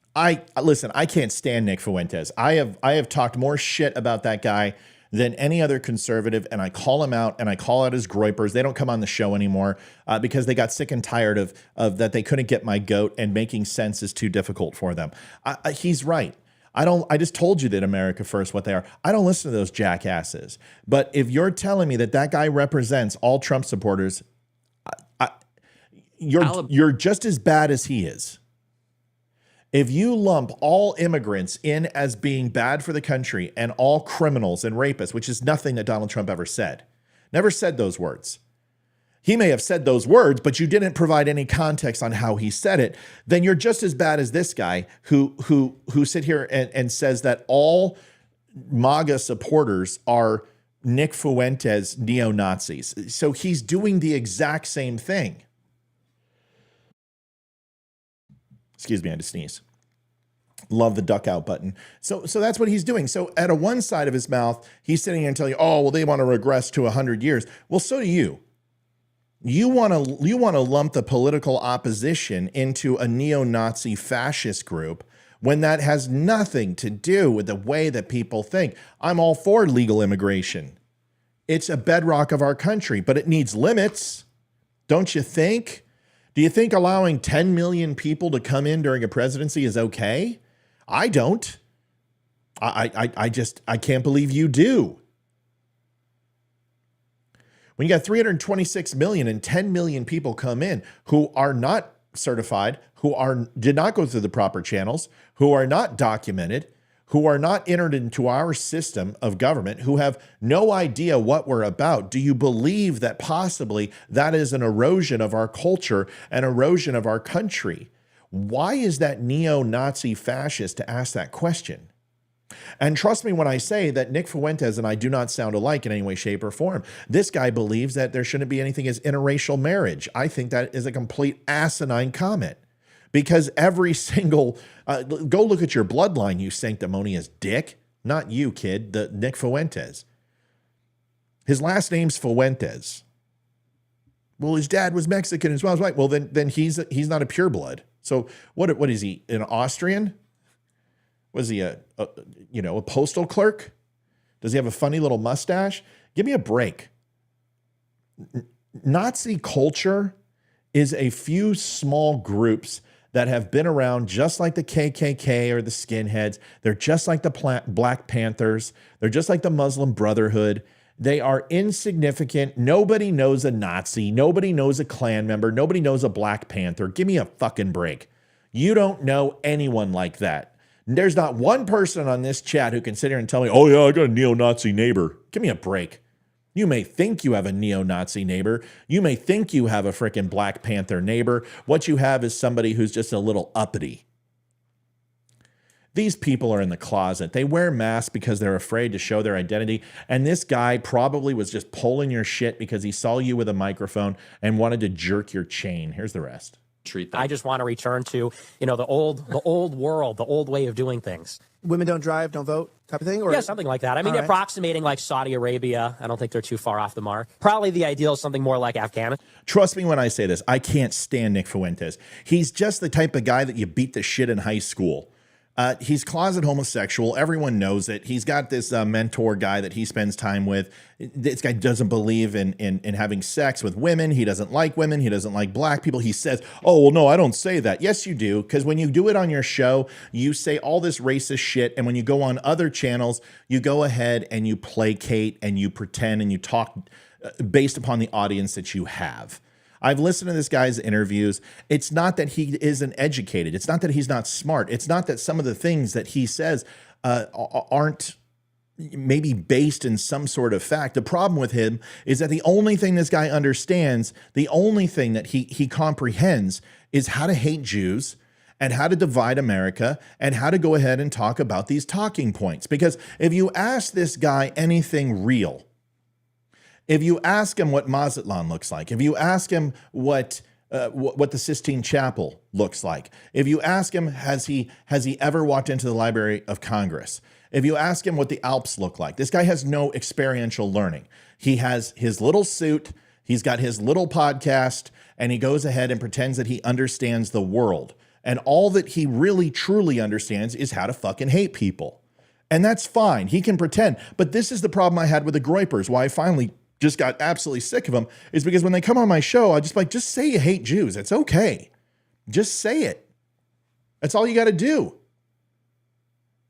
Listen, I can't stand Nick Fuentes. I have talked more shit about that guy than any other conservative, and I call him out and I call out his groypers. They don't come on the show anymore because they got sick and tired of that they couldn't get my goat, and making sense is too difficult for them. He's right. I just told you that America First, what they are. I don't listen to those jackasses. But if you're telling me that that guy represents all Trump supporters, you're just as bad as he is. If you lump all immigrants in as being bad for the country and all criminals and rapists, which is nothing that Donald Trump ever said, never said those words. He may have said those words, but you didn't provide any context on how he said it. Then you're just as bad as this guy who sit here and says that all MAGA supporters are Nick Fuentes neo-Nazis. So he's doing the exact same thing. Excuse me, I had to sneeze. Love the duck out button. So that's what he's doing. So at one side of his mouth, he's sitting here and telling you, oh, well, they want to regress to 100 years. Well, so do you. You want to lump the political opposition into a neo-Nazi fascist group when that has nothing to do with the way that people think. I'm all for legal immigration. It's a bedrock of our country, but it needs limits. Don't you think? Do you think allowing 10 million people to come in during a presidency is okay? I don't. I can't believe you do. When you got 326 million and 10 million people come in who are not certified, did not go through the proper channels, who are not documented, who are not entered into our system of government, who have no idea what we're about, do you believe that possibly that is an erosion of our culture, an erosion of our country? Why is that neo-Nazi fascist to ask that question? And trust me when I say that Nick Fuentes and I do not sound alike in any way, shape, or form. This guy believes that there shouldn't be anything as interracial marriage. I think that is a complete asinine comment, because every single, go look at your bloodline, you sanctimonious dick. Not you, kid, the Nick Fuentes. His last name's Fuentes. Well, his dad was Mexican as well. Right. Well, then he's not a pureblood. So what is he, an Austrian? Was he a postal clerk? Does he have a funny little mustache? Give me a break. Nazi culture is a few small groups that have been around, just like the KKK or the skinheads. They're just like the Black Panthers. They're just like the Muslim Brotherhood. They are insignificant. Nobody knows a Nazi. Nobody knows a Klan member. Nobody knows a Black Panther. Give me a fucking break. You don't know anyone like that. There's not one person on this chat who can sit here and tell me, oh yeah, I got a neo-Nazi neighbor. Give me a break. You may think you have a neo-Nazi neighbor. You may think you have a freaking Black Panther neighbor. What you have is somebody who's just a little uppity. These people are in the closet. They wear masks because they're afraid to show their identity. And this guy probably was just pulling your shit because he saw you with a microphone and wanted to jerk your chain. Here's the rest. treat them. I just want to return to, the old world, the old way of doing things. Women don't drive, don't vote type of thing? Or? Yeah, something like that. I mean, approximating like Saudi Arabia. I don't think they're too far off the mark. Probably the ideal is something more like Afghanistan. Trust me when I say this. I can't stand Nick Fuentes. He's just the type of guy that you beat the shit in high school. He's closet homosexual. Everyone knows it. He's got this mentor guy that he spends time with. This guy doesn't believe in having sex with women. He doesn't like women. He doesn't like black people. He says, oh, well, no, I don't say that. Yes, you do. Because when you do it on your show, you say all this racist shit. And when you go on other channels, you go ahead and you placate and you pretend and you talk based upon the audience that you have. I've listened to this guy's interviews. It's not that he isn't educated. It's not that he's not smart. It's not that some of the things that he says aren't, maybe based in some sort of fact. The problem with him is that the only thing this guy understands, the only thing that he comprehends is how to hate Jews and how to divide America and how to go ahead and talk about these talking points. Because if you ask this guy anything real, if you ask him what Mazatlan looks like, if you ask him what the Sistine Chapel looks like, if you ask him, has he ever walked into the Library of Congress? If you ask him what the Alps look like, this guy has no experiential learning. He has his little suit, he's got his little podcast, and he goes ahead and pretends that he understands the world. And all that he really truly understands is how to fucking hate people. And that's fine. He can pretend. But this is the problem I had with the Groypers, why I finally just got absolutely sick of them, is because when they come on my show, I just say you hate Jews. It's okay. Just say it. That's all you got to do.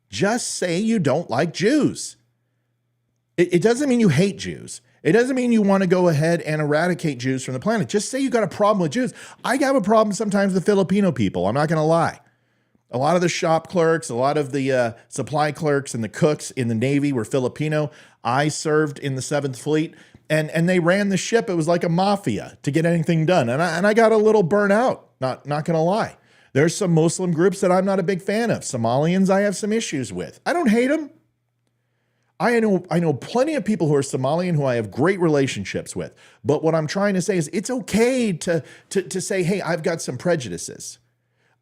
Just say you don't like Jews. It doesn't mean you hate Jews. It doesn't mean you want to go ahead and eradicate Jews from the planet. Just say you got a problem with Jews. I have a problem sometimes with Filipino people. I'm not going to lie. A lot of the shop clerks, a lot of the supply clerks and the cooks in the Navy were Filipino. I served in the 7th Fleet, and they ran the ship. It was like a mafia to get anything done. And I got a little burnt out, not going to lie. There's some Muslim groups that I'm not a big fan of. Somalians I have some issues with. I don't hate them. I know plenty of people who are Somalian who I have great relationships with. But what I'm trying to say is it's okay to say, hey, I've got some prejudices.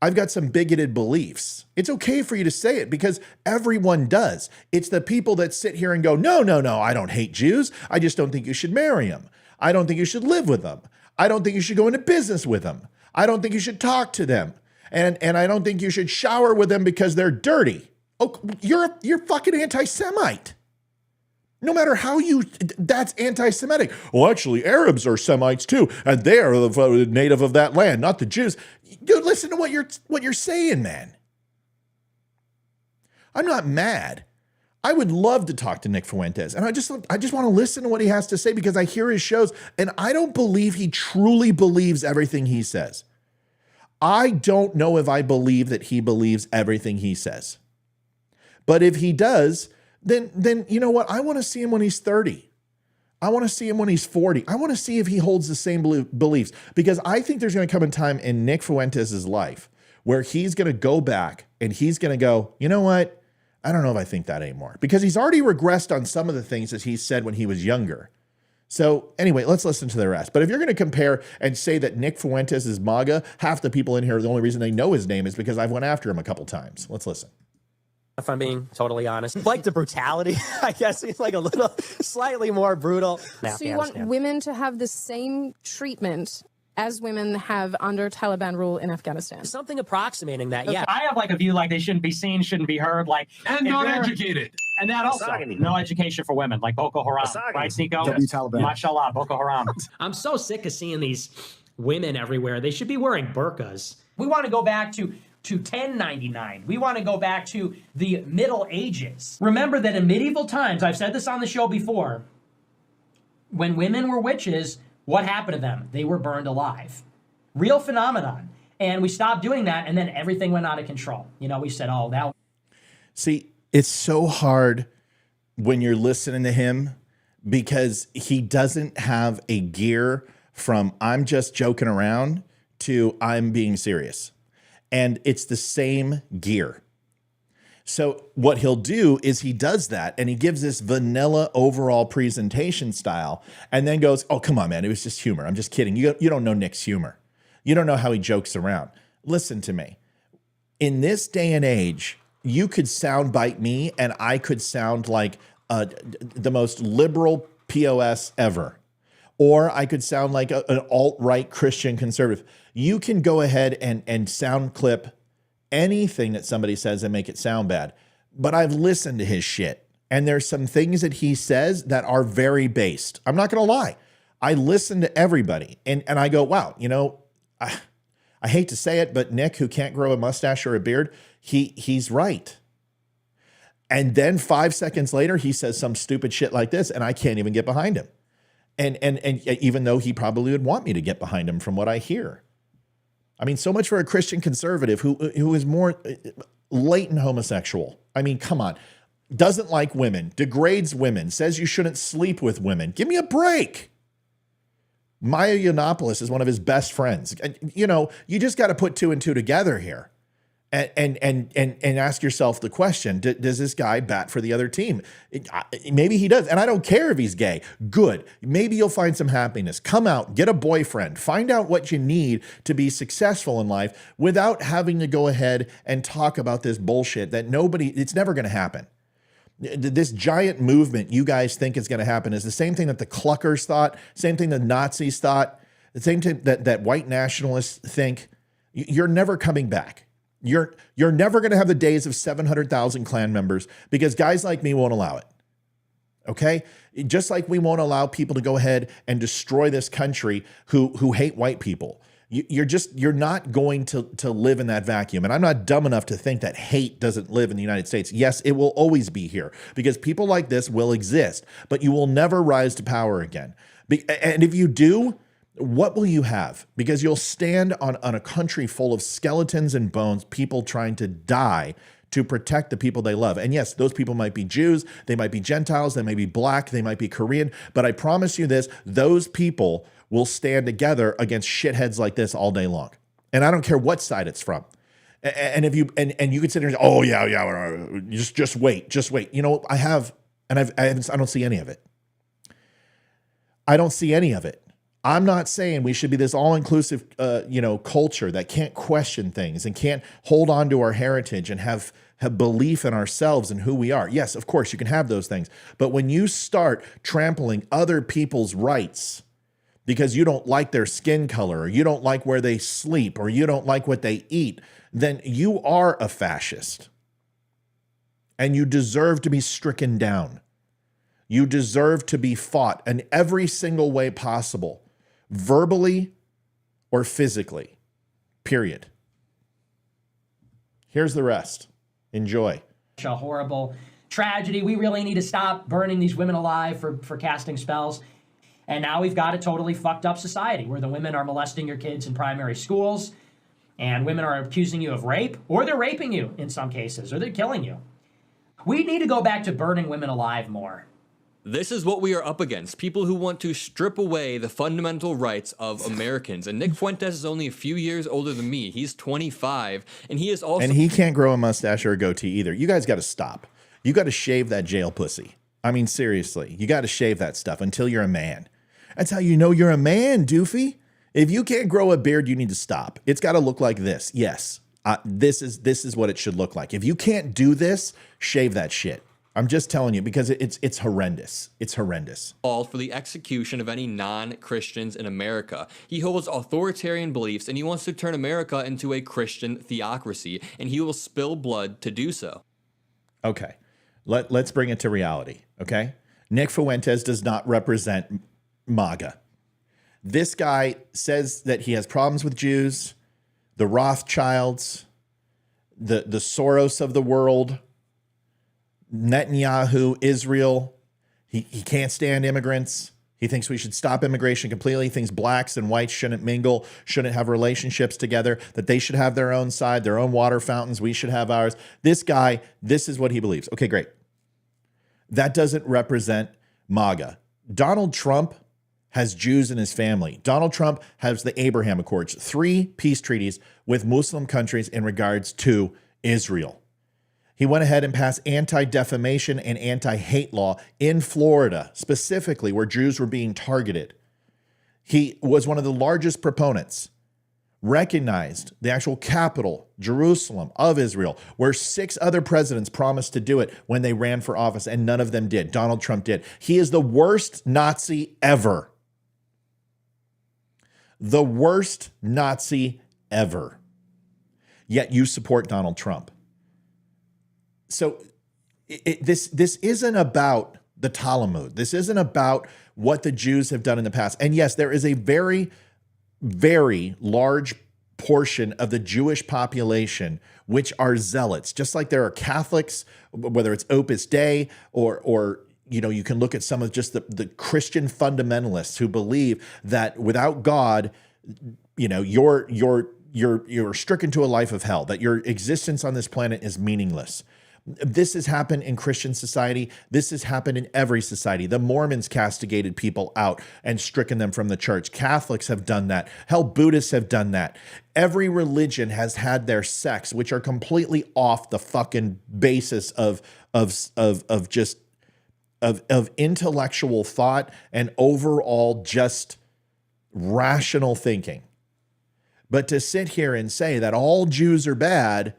I've got some bigoted beliefs. It's okay for you to say it because everyone does. It's the people that sit here and go, no, I don't hate Jews. I just don't think you should marry them. I don't think you should live with them. I don't think you should go into business with them. I don't think you should talk to them. And I don't think you should shower with them because they're dirty. Oh, you're fucking anti-Semite. No matter how that's anti-Semitic. Well, actually, Arabs are Semites too, and they are the native of that land, not the Jews. Dude, listen to what you're saying, man. I'm not mad. I would love to talk to Nick Fuentes, and I just want to listen to what he has to say because I hear his shows, and I don't believe he truly believes everything he says. I don't know if I believe that he believes everything he says. But if he does, then you know what? I want to see him when he's 30. I want to see him when he's 40. I want to see if he holds the same beliefs because I think there's going to come a time in Nick Fuentes' life where he's going to go back and he's going to go, you know what? I don't know if I think that anymore because he's already regressed on some of the things that he said when he was younger. So anyway, let's listen to the rest. But if you're going to compare and say that Nick Fuentes is MAGA, half the people in here, the only reason they know his name is because I've went after him a couple times. Let's listen. If I'm being totally honest, like the brutality, I guess he's like a little slightly more brutal. So you want women to have the same treatment as women have under Taliban rule in Afghanistan? Something approximating that, yeah. I have like a view like they shouldn't be seen, shouldn't be heard, like and not educated. And that also, no education for women, like Boko Haram, right, Nico? Taliban. Mashallah, Boko Haram. I'm so sick of seeing these women everywhere. They should be wearing burqas. We want to go back to 1099. We want to go back to the Middle Ages. Remember that in medieval times, I've said this on the show before, when women were witches, what happened to them? They were burned alive. Real phenomenon. And we stopped doing that, and then everything went out of control. You know, we said, oh, that. See, it's so hard when you're listening to him because he doesn't have a gear from I'm just joking around to I'm being serious. And it's the same gear. So what he'll do is he does that and he gives this vanilla overall presentation style and then goes, oh, come on, man. It was just humor. I'm just kidding. You don't know Nick's humor. You don't know how he jokes around. Listen to me. In this day and age, you could soundbite me and I could sound like the most liberal POS ever. Or I could sound like an alt-right Christian conservative. You can go ahead and sound clip anything that somebody says and make it sound bad. But I've listened to his shit. And there's some things that he says that are very based. I'm not going to lie. I listen to everybody. And I go, wow, you know, I hate to say it, but Nick, who can't grow a mustache or a beard, he's right. And then 5 seconds later, he says some stupid shit like this, and I can't even get behind him. And even though he probably would want me to get behind him from what I hear. I mean, so much for a Christian conservative who is more latent homosexual. I mean, come on. doesn't like women, degrades women, says you shouldn't sleep with women. Give me a break. Maya Yiannopoulos is one of his best friends. You know, you just got to put two and two together here and ask yourself the question, does this guy bat for the other team? Maybe he does. And I don't care if he's gay. Good. Maybe you'll find some happiness. Come out, get a boyfriend, find out what you need to be successful in life without having to go ahead and talk about this bullshit that it's never going to happen. This giant movement you guys think is going to happen is the same thing that the Cluckers thought, same thing the Nazis thought, the same thing that white nationalists think. You're never coming back. You're never going to have the days of 700,000 Klan members because guys like me won't allow it. Okay? Just like we won't allow people to go ahead and destroy this country who hate white people. You're not going to live in that vacuum. And I'm not dumb enough to think that hate doesn't live in the United States. Yes, it will always be here because people like this will exist, but you will never rise to power again. And if you do, what will you have? Because you'll stand on a country full of skeletons and bones, people trying to die to protect the people they love. And yes, those people might be Jews, they might be Gentiles, they might be black, they might be Korean, but I promise you this, those people will stand together against shitheads like this all day long. And I don't care what side it's from. And if you and you could sit there and say, oh yeah, just wait. You know, I don't see any of it. I don't see any of it. I'm not saying we should be this all-inclusive, culture that can't question things and can't hold on to our heritage and have belief in ourselves and who we are. Yes, of course, you can have those things. But when you start trampling other people's rights because you don't like their skin color or you don't like where they sleep or you don't like what they eat, then you are a fascist. And you deserve to be stricken down. You deserve to be fought in every single way possible. Verbally or physically, period. Here's the rest. Enjoy. A horrible tragedy. We really need to stop burning these women alive for casting spells. And now we've got a totally fucked up society where the women are molesting your kids in primary schools and women are accusing you of rape, or they're raping you in some cases, or they're killing you. We need to go back to burning women alive more. This is what we are up against. People who want to strip away the fundamental rights of Americans. And Nick Fuentes is only a few years older than me. He's 25, and he is also... And he can't grow a mustache or a goatee either. You guys got to stop. You got to shave that jail pussy. I mean, seriously. You got to shave that stuff until you're a man. That's how you know you're a man, doofy. If you can't grow a beard, you need to stop. It's got to look like this. Yes. This is what it should look like. If you can't do this, shave that shit. I'm just telling you because it's horrendous. It's horrendous. All for the execution of any non-Christians in America. He holds authoritarian beliefs and he wants to turn America into a Christian theocracy, and he will spill blood to do so. Okay. Let's bring it to reality, okay? Nick Fuentes does not represent MAGA. This guy says that he has problems with Jews, the Rothschilds, the Soros of the world, Netanyahu, Israel. He can't stand immigrants. He thinks we should stop immigration completely. He thinks blacks and whites shouldn't mingle, shouldn't have relationships together, that they should have their own side, their own water fountains. We should have ours. This guy, this is what he believes. Okay, great. That doesn't represent MAGA. Donald Trump has Jews in his family. Donald Trump has the Abraham Accords, 3 peace treaties with Muslim countries in regards to Israel. He went ahead and passed anti-defamation and anti-hate law in Florida, specifically where Jews were being targeted. He was one of the largest proponents, recognized the actual capital, Jerusalem, of Israel, where 6 other presidents promised to do it when they ran for office, and none of them did. Donald Trump did. He is the worst Nazi ever. The worst Nazi ever. Yet you support Donald Trump. So this isn't about the Talmud. This isn't about what the Jews have done in the past. And yes, there is a very, very large portion of the Jewish population which are zealots, just like there are Catholics, whether it's Opus Dei or you can look at some of just the Christian fundamentalists who believe that without God, you're stricken to a life of hell, that your existence on this planet is meaningless. This has happened in Christian society. This has happened in every society. The Mormons castigated people out and stricken them from the church. Catholics have done that. Hell, Buddhists have done that. Every religion has had their sects, which are completely off the fucking basis of intellectual thought and overall just rational thinking. But to sit here and say that all Jews are bad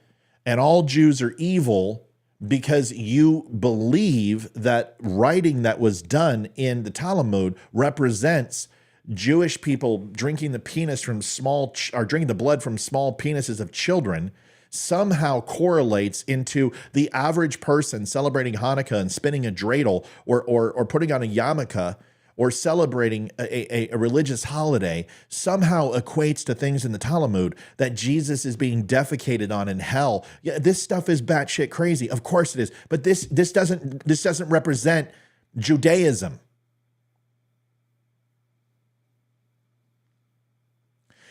and all Jews are evil because you believe that writing that was done in the Talmud represents Jewish people drinking the drinking the blood from small penises of children, somehow correlates into the average person celebrating Hanukkah and spinning a dreidel or putting on a yarmulke or celebrating a religious holiday, somehow equates to things in the Talmud that Jesus is being defecated on in hell. Yeah, this stuff is batshit crazy. Of course it is. But this doesn't represent Judaism.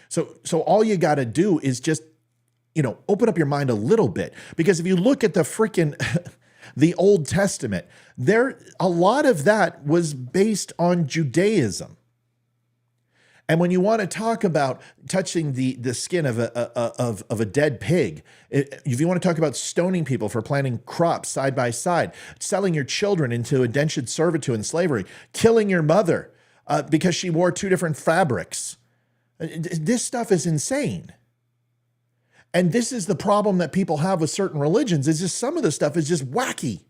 So all you got to do is just, open up your mind a little bit. Because if you look at the freaking the Old Testament, a lot of that was based on Judaism. And when you want to talk about touching the skin of a dead pig, if you want to talk about stoning people for planting crops side by side, selling your children into indentured servitude and slavery, killing your mother because she wore two different fabrics, this stuff is insane. And this is the problem that people have with certain religions, is just some of the stuff is just wacky.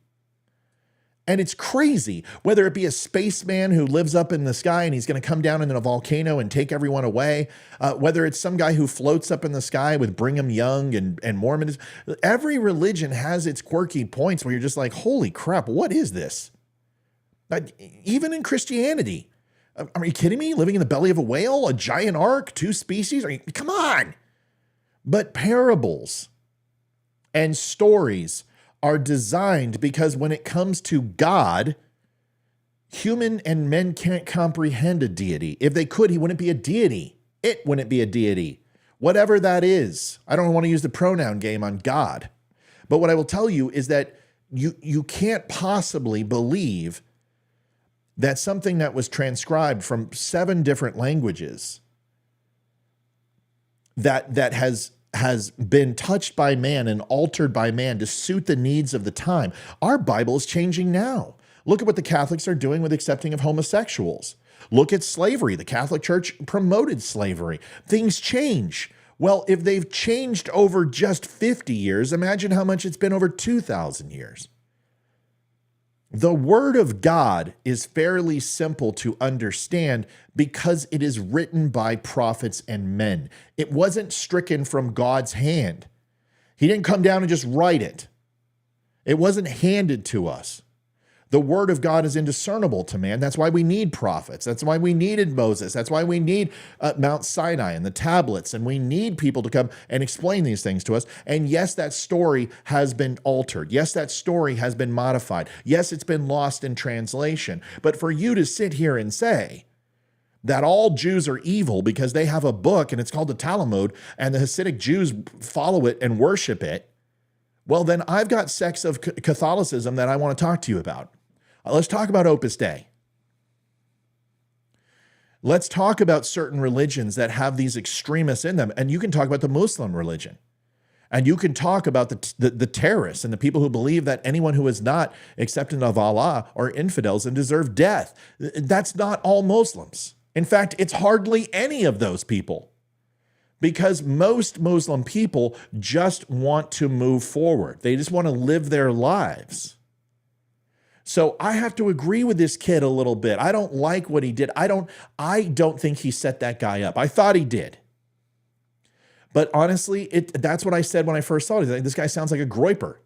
And it's crazy, whether it be a spaceman who lives up in the sky and he's going to come down in a volcano and take everyone away, whether it's some guy who floats up in the sky with Brigham Young and Mormonism. Every religion has its quirky points where you're just like, holy crap, what is this? Even in Christianity. Are you kidding me? Living in the belly of a whale, a giant ark, two species? Come on. But parables and stories are designed because when it comes to God, human and men can't comprehend a deity. If they could, he wouldn't be a deity. It wouldn't be a deity. Whatever that is. I don't want to use the pronoun game on God. But what I will tell you is that you can't possibly believe that something that was transcribed from 7 different languages that has been touched by man and altered by man to suit the needs of the time. Our Bible is changing now. Look at what the Catholics are doing with accepting of homosexuals. Look at slavery. The Catholic Church promoted slavery. Things change. Well, if they've changed over just 50 years, imagine how much it's been over 2,000 years. The Word of God is fairly simple to understand because it is written by prophets and men. It wasn't stricken from God's hand. He didn't come down and just write it. It wasn't handed to us. The Word of God is indiscernible to man. That's why we need prophets. That's why we needed Moses. That's why we need Mount Sinai and the tablets. And we need people to come and explain these things to us. And yes, that story has been altered. Yes, that story has been modified. Yes, it's been lost in translation. But for you to sit here and say that all Jews are evil because they have a book and it's called the Talmud and the Hasidic Jews follow it and worship it, well, then I've got sects of Catholicism that I want to talk to you about. Let's talk about Opus Dei. Let's talk about certain religions that have these extremists in them. And you can talk about the Muslim religion. And you can talk about the terrorists and the people who believe that anyone who is not accepting of Allah are infidels and deserve death. That's not all Muslims. In fact, it's hardly any of those people. Because most Muslim people just want to move forward. They just want to live their lives. So I have to agree with this kid a little bit. I don't like what he did. I don't think he set that guy up. I thought he did. But honestly, that's what I said when I first saw it. This guy sounds like a groyper.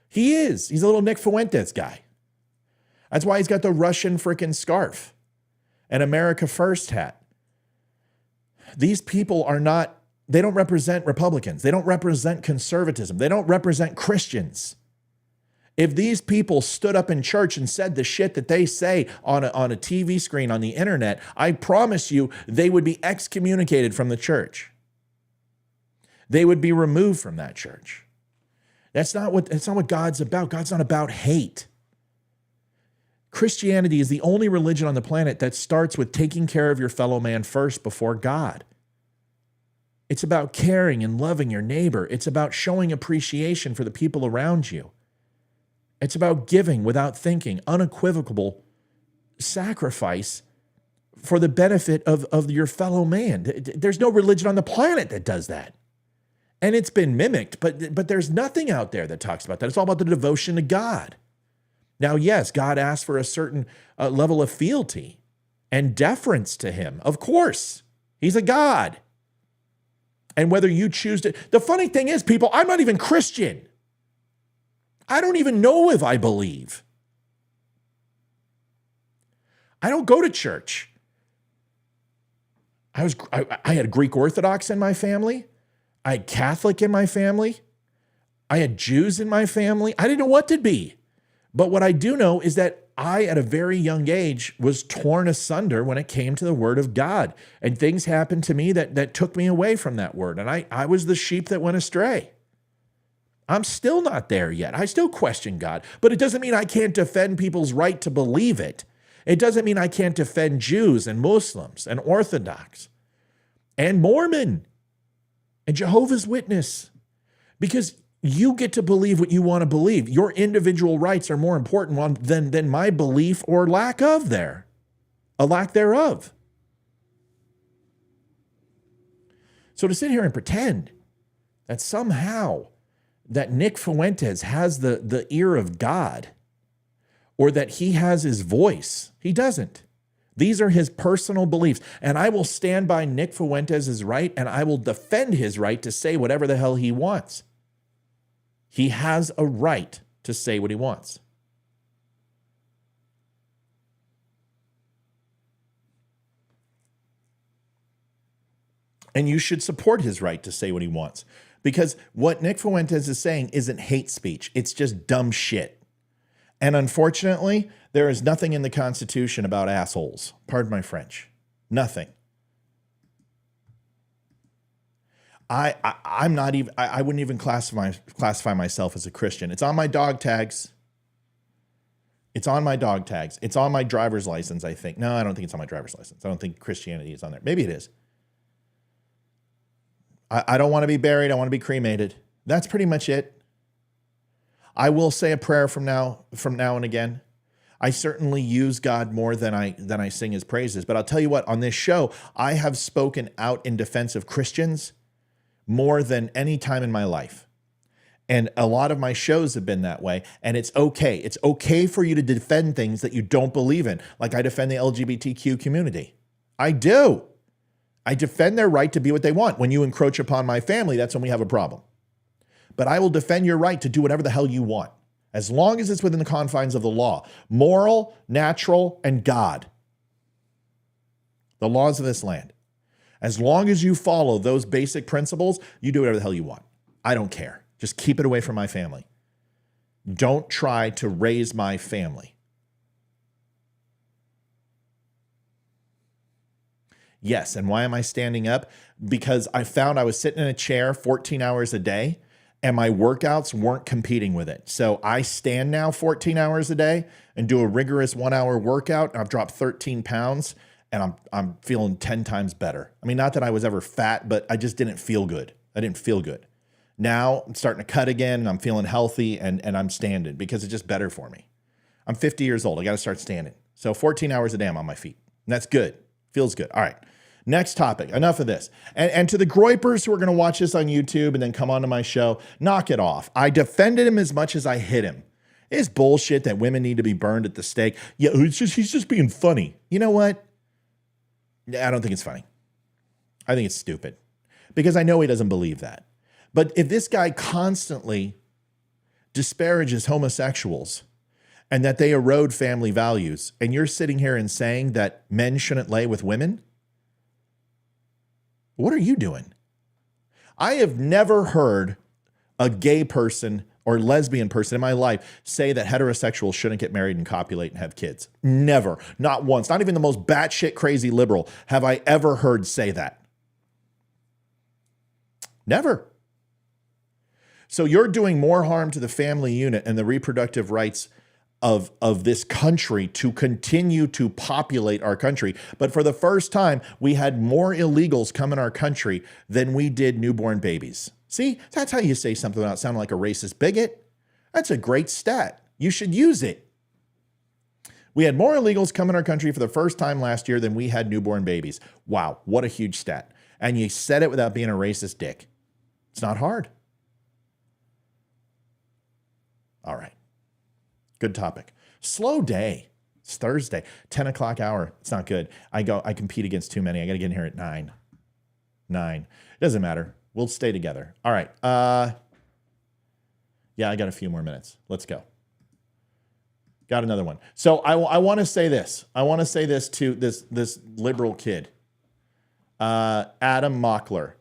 He is. He's a little Nick Fuentes guy. That's why he's got the Russian freaking scarf and America First hat. These people they don't represent Republicans. They don't represent conservatism. They don't represent Christians. If these people stood up in church and said the shit that they say on a TV screen on the internet, I promise you they would be excommunicated from the church. They would be removed from that church. That's not what God's about. God's not about hate. Christianity is the only religion on the planet that starts with taking care of your fellow man first before God. It's about caring and loving your neighbor. It's about showing appreciation for the people around you. It's about giving without thinking, unequivocal sacrifice for the benefit of your fellow man. There's no religion on the planet that does that. And it's been mimicked, but there's nothing out there that talks about that. It's all about the devotion to God. Now, yes, God asks for a certain level of fealty and deference to him. Of course, he's a God. And whether you choose to, the funny thing is, people, I'm not even Christian. I don't even know if I believe. I don't go to church. I had Greek Orthodox in my family. I had Catholic in my family. I had Jews in my family. I didn't know what to be. But what I do know is that I, at a very young age, was torn asunder when it came to the word of God. And things happened to me that took me away from that word. And I was the sheep that went astray. I'm still not there yet. I still question God. But it doesn't mean I can't defend people's right to believe it. It doesn't mean I can't defend Jews and Muslims and Orthodox and Mormon and Jehovah's Witness, because you get to believe what you want to believe. Your individual rights are more important than my belief or lack thereof. So to sit here and pretend that somehow that Nick Fuentes has the ear of God, or that he has his voice, he doesn't. These are his personal beliefs. And I will stand by Nick Fuentes' right, and I will defend his right to say whatever the hell he wants. He has a right to say what he wants. And you should support his right to say what he wants. Because what Nick Fuentes is saying isn't hate speech. It's just dumb shit. And unfortunately, there is nothing in the Constitution about assholes. Pardon my French. Nothing. I'm not even, I wouldn't even classify myself as a Christian. It's on my dog tags. It's on my dog tags. It's on my driver's license, I think. No, I don't think it's on my driver's license. I don't think Christianity is on there. Maybe it is. I don't want to be buried. I want to be cremated. That's pretty much it. I will say a prayer from now and again. I certainly use God more than I sing his praises. But I'll tell you what, on this show, I have spoken out in defense of Christians more than any time in my life. And a lot of my shows have been that way. And it's okay. It's okay for you to defend things that you don't believe in. Like I defend the LGBTQ community. I do. I defend their right to be what they want. When you encroach upon my family, that's when we have a problem. But I will defend your right to do whatever the hell you want, as long as it's within the confines of the law. Moral, natural, and God. The laws of this land. As long as you follow those basic principles, you do whatever the hell you want. I don't care. Just keep it away from my family. Don't try to raise my family. Yes, and why am I standing up? Because I found I was sitting in a chair 14 hours a day, and my workouts weren't competing with it. So I stand now 14 hours a day and do a rigorous 1 hour workout. And I've dropped 13 pounds and I'm feeling 10 times better. I mean, not that I was ever fat, but I just didn't feel good. I didn't feel good. Now I'm starting to cut again and I'm feeling healthy and I'm standing because it's just better for me. I'm 50 years old. I got to start standing. So 14 hours a day I'm on my feet. And that's good. Feels good. All right. Next topic. Enough of this. And to the groypers who are going to watch this on YouTube and then come onto my show, knock it off. I defended him as much as I hit him. It's bullshit that women need to be burned at the stake. Yeah, he's just being funny. You know what? I don't think it's funny. I think it's stupid because I know he doesn't believe that. But if this guy constantly disparages homosexuals and that they erode family values, and you're sitting here and saying that men shouldn't lay with women, what are you doing? I have never heard a gay person or lesbian person in my life say that heterosexuals shouldn't get married and copulate and have kids. Never. Not once. Not even the most batshit crazy liberal have I ever heard say that. Never. So you're doing more harm to the family unit and the reproductive rights of this country to continue to populate our country. But for the first time, we had more illegals come in our country than we did newborn babies. See, that's how you say something without sounding like a racist bigot. That's a great stat. You should use it. We had more illegals come in our country for the first time last year than we had newborn babies. Wow, what a huge stat. And you said it without being a racist dick. It's not hard. All right. Good topic. Slow day. It's Thursday, 10 o'clock hour. It's not good. I compete against too many. I got to get in here at 9. It doesn't matter. We'll stay together. All right. Yeah, I got a few more minutes. Let's go. Got another one. So I want to say this. I want to say this to this liberal kid, Adam Mockler.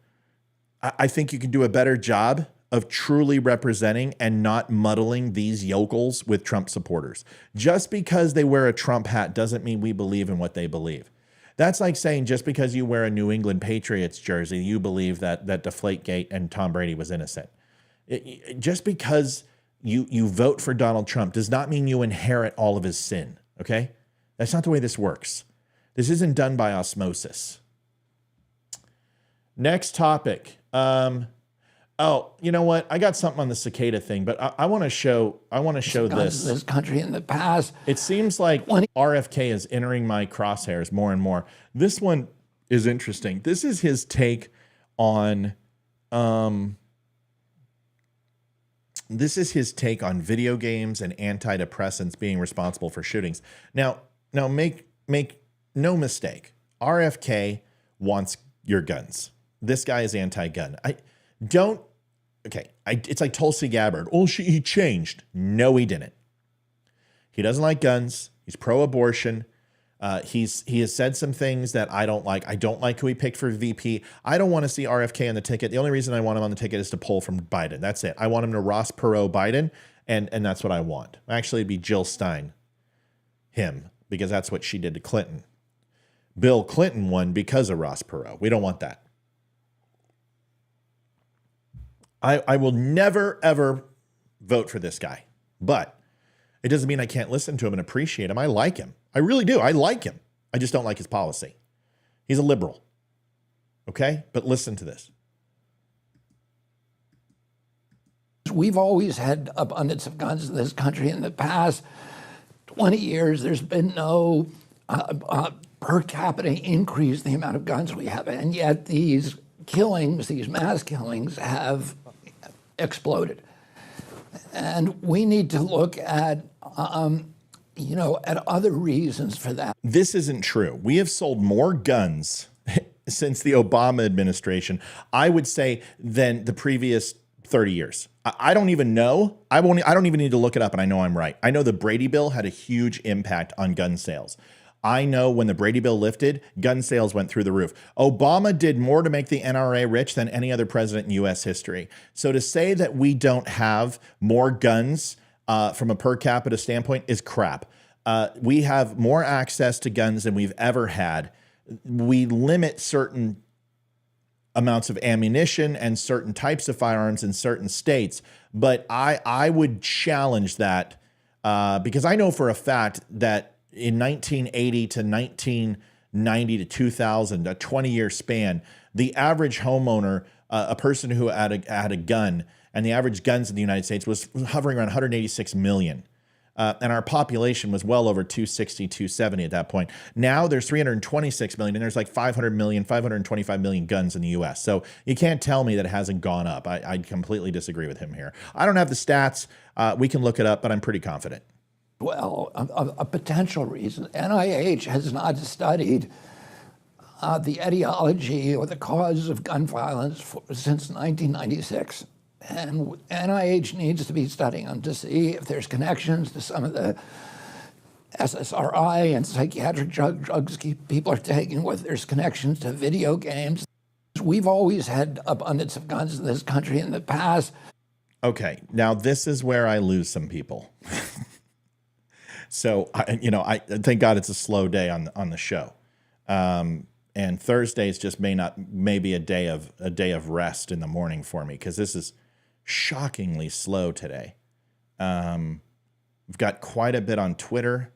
I think you can do a better job of truly representing and not muddling these yokels with Trump supporters. Just because they wear a Trump hat doesn't mean we believe in what they believe. That's like saying just because you wear a New England Patriots jersey, you believe that Deflategate and Tom Brady was innocent. Just because you vote for Donald Trump does not mean you inherit all of his sin, okay? That's not the way this works. This isn't done by osmosis. Next topic. Oh, you know what? I got something on the cicada thing, but I want to show this country in the past. It seems like RFK is entering my crosshairs more and more. This one is interesting. This is his take on video games and antidepressants being responsible for shootings. Now make no mistake. RFK wants your guns. This guy is anti-gun. It's like Tulsi Gabbard. Oh, he changed. No, he didn't. He doesn't like guns. He's pro-abortion. He has said some things that I don't like. I don't like who he picked for VP. I don't want to see RFK on the ticket. The only reason I want him on the ticket is to pull from Biden. That's it. I want him to Ross Perot Biden, and that's what I want. Actually, it'd be Jill Stein, him, because that's what she did to Clinton. Bill Clinton won because of Ross Perot. We don't want that. I will never, ever vote for this guy, but it doesn't mean I can't listen to him and appreciate him. I like him. I really do. I like him. I just don't like his policy. He's a liberal. Okay? But listen to this. We've always had abundance of guns in this country. In the past 20 years, there's been no per capita increase in the amount of guns we have, and yet these killings, these mass killings, have exploded. And we need to look at, at other reasons for that. This isn't true. We have sold more guns since the Obama administration, I would say, than the previous 30 years. I don't even know. I don't even need to look it up, and I know I'm right. I know the Brady bill had a huge impact on gun sales. I know when the Brady bill lifted, gun sales went through the roof. Obama did more to make the NRA rich than any other president in U.S. history. So to say that we don't have more guns from a per capita standpoint is crap. We have more access to guns than we've ever had. We limit certain amounts of ammunition and certain types of firearms in certain states. But I would challenge that because I know for a fact that in 1980 to 1990 to 2000, a 20-year span, the average homeowner, a person who had a gun, and the average guns in the United States was hovering around 186 million. And our population was well over 260, 270 at that point. Now there's 326 million, and there's like 500 million, 525 million guns in the U.S. So you can't tell me that it hasn't gone up. I completely disagree with him here. I don't have the stats. We can look it up, but I'm pretty confident. Well, a potential reason. NIH has not studied the etiology or the cause of gun violence since 1996. And NIH needs to be studying them to see if there's connections to some of the SSRI and psychiatric drugs people are taking, whether there's connections to video games. We've always had abundance of guns in this country in the past. Okay, now this is where I lose some people. So, I thank God it's a slow day on the show. And Thursdays just may be a day of rest in the morning for me, because this shockingly slow today. We've got quite a bit on Twitter.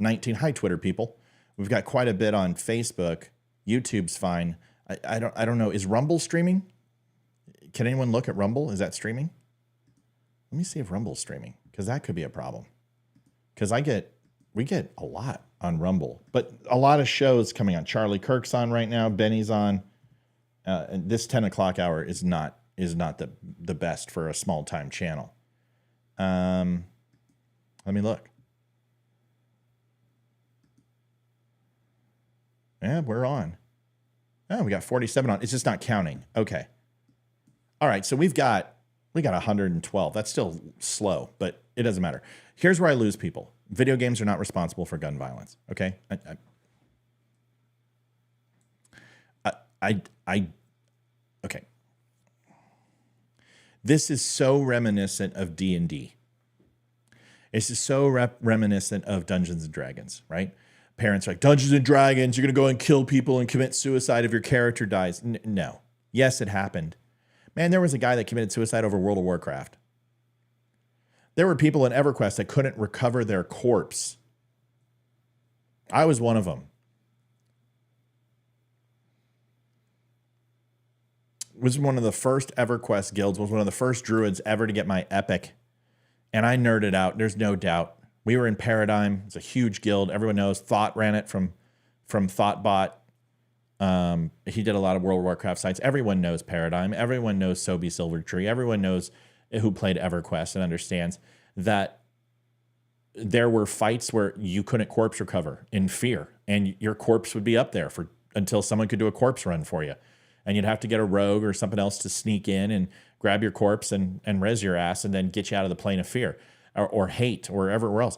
Hi, Twitter people. We've got quite a bit on Facebook. YouTube's fine. I don't know. Is Rumble streaming? Can anyone look at Rumble? Is that streaming? Let me see if Rumble's streaming, because that could be a problem. Because we get a lot on Rumble, but a lot of shows coming on. Charlie Kirk's on right now. Benny's on. And this 10 o'clock hour is not the best for a small time channel. Let me look. Yeah, we're on. Oh, we got 47 on. It's just not counting. Okay. All right, so we got 112. That's still slow, but it doesn't matter. Here's where I lose people. Video games are not responsible for gun violence. Okay. Okay. This is so reminiscent of D&D. This is so reminiscent of Dungeons and Dragons, right? Parents are like, Dungeons and Dragons, you're going to go and kill people and commit suicide if your character dies. No. Yes, it happened. Man, there was a guy that committed suicide over World of Warcraft. There were people in EverQuest that couldn't recover their corpse. I was one of them. Was one of the first EverQuest guilds, was one of the first druids ever to get my epic. And I nerded out, there's no doubt. We were in Paradigm. It's a huge guild. Everyone knows. Thought ran it from ThoughtBot. He did a lot of World of Warcraft sites. Everyone knows Paradigm. Everyone knows Sobe Silvertree. Everyone knows who played EverQuest and understands that there were fights where you couldn't corpse recover in fear, and your corpse would be up there until someone could do a corpse run for you. And you'd have to get a rogue or something else to sneak in and grab your corpse and res your ass and then get you out of the plane of fear or hate or everywhere else.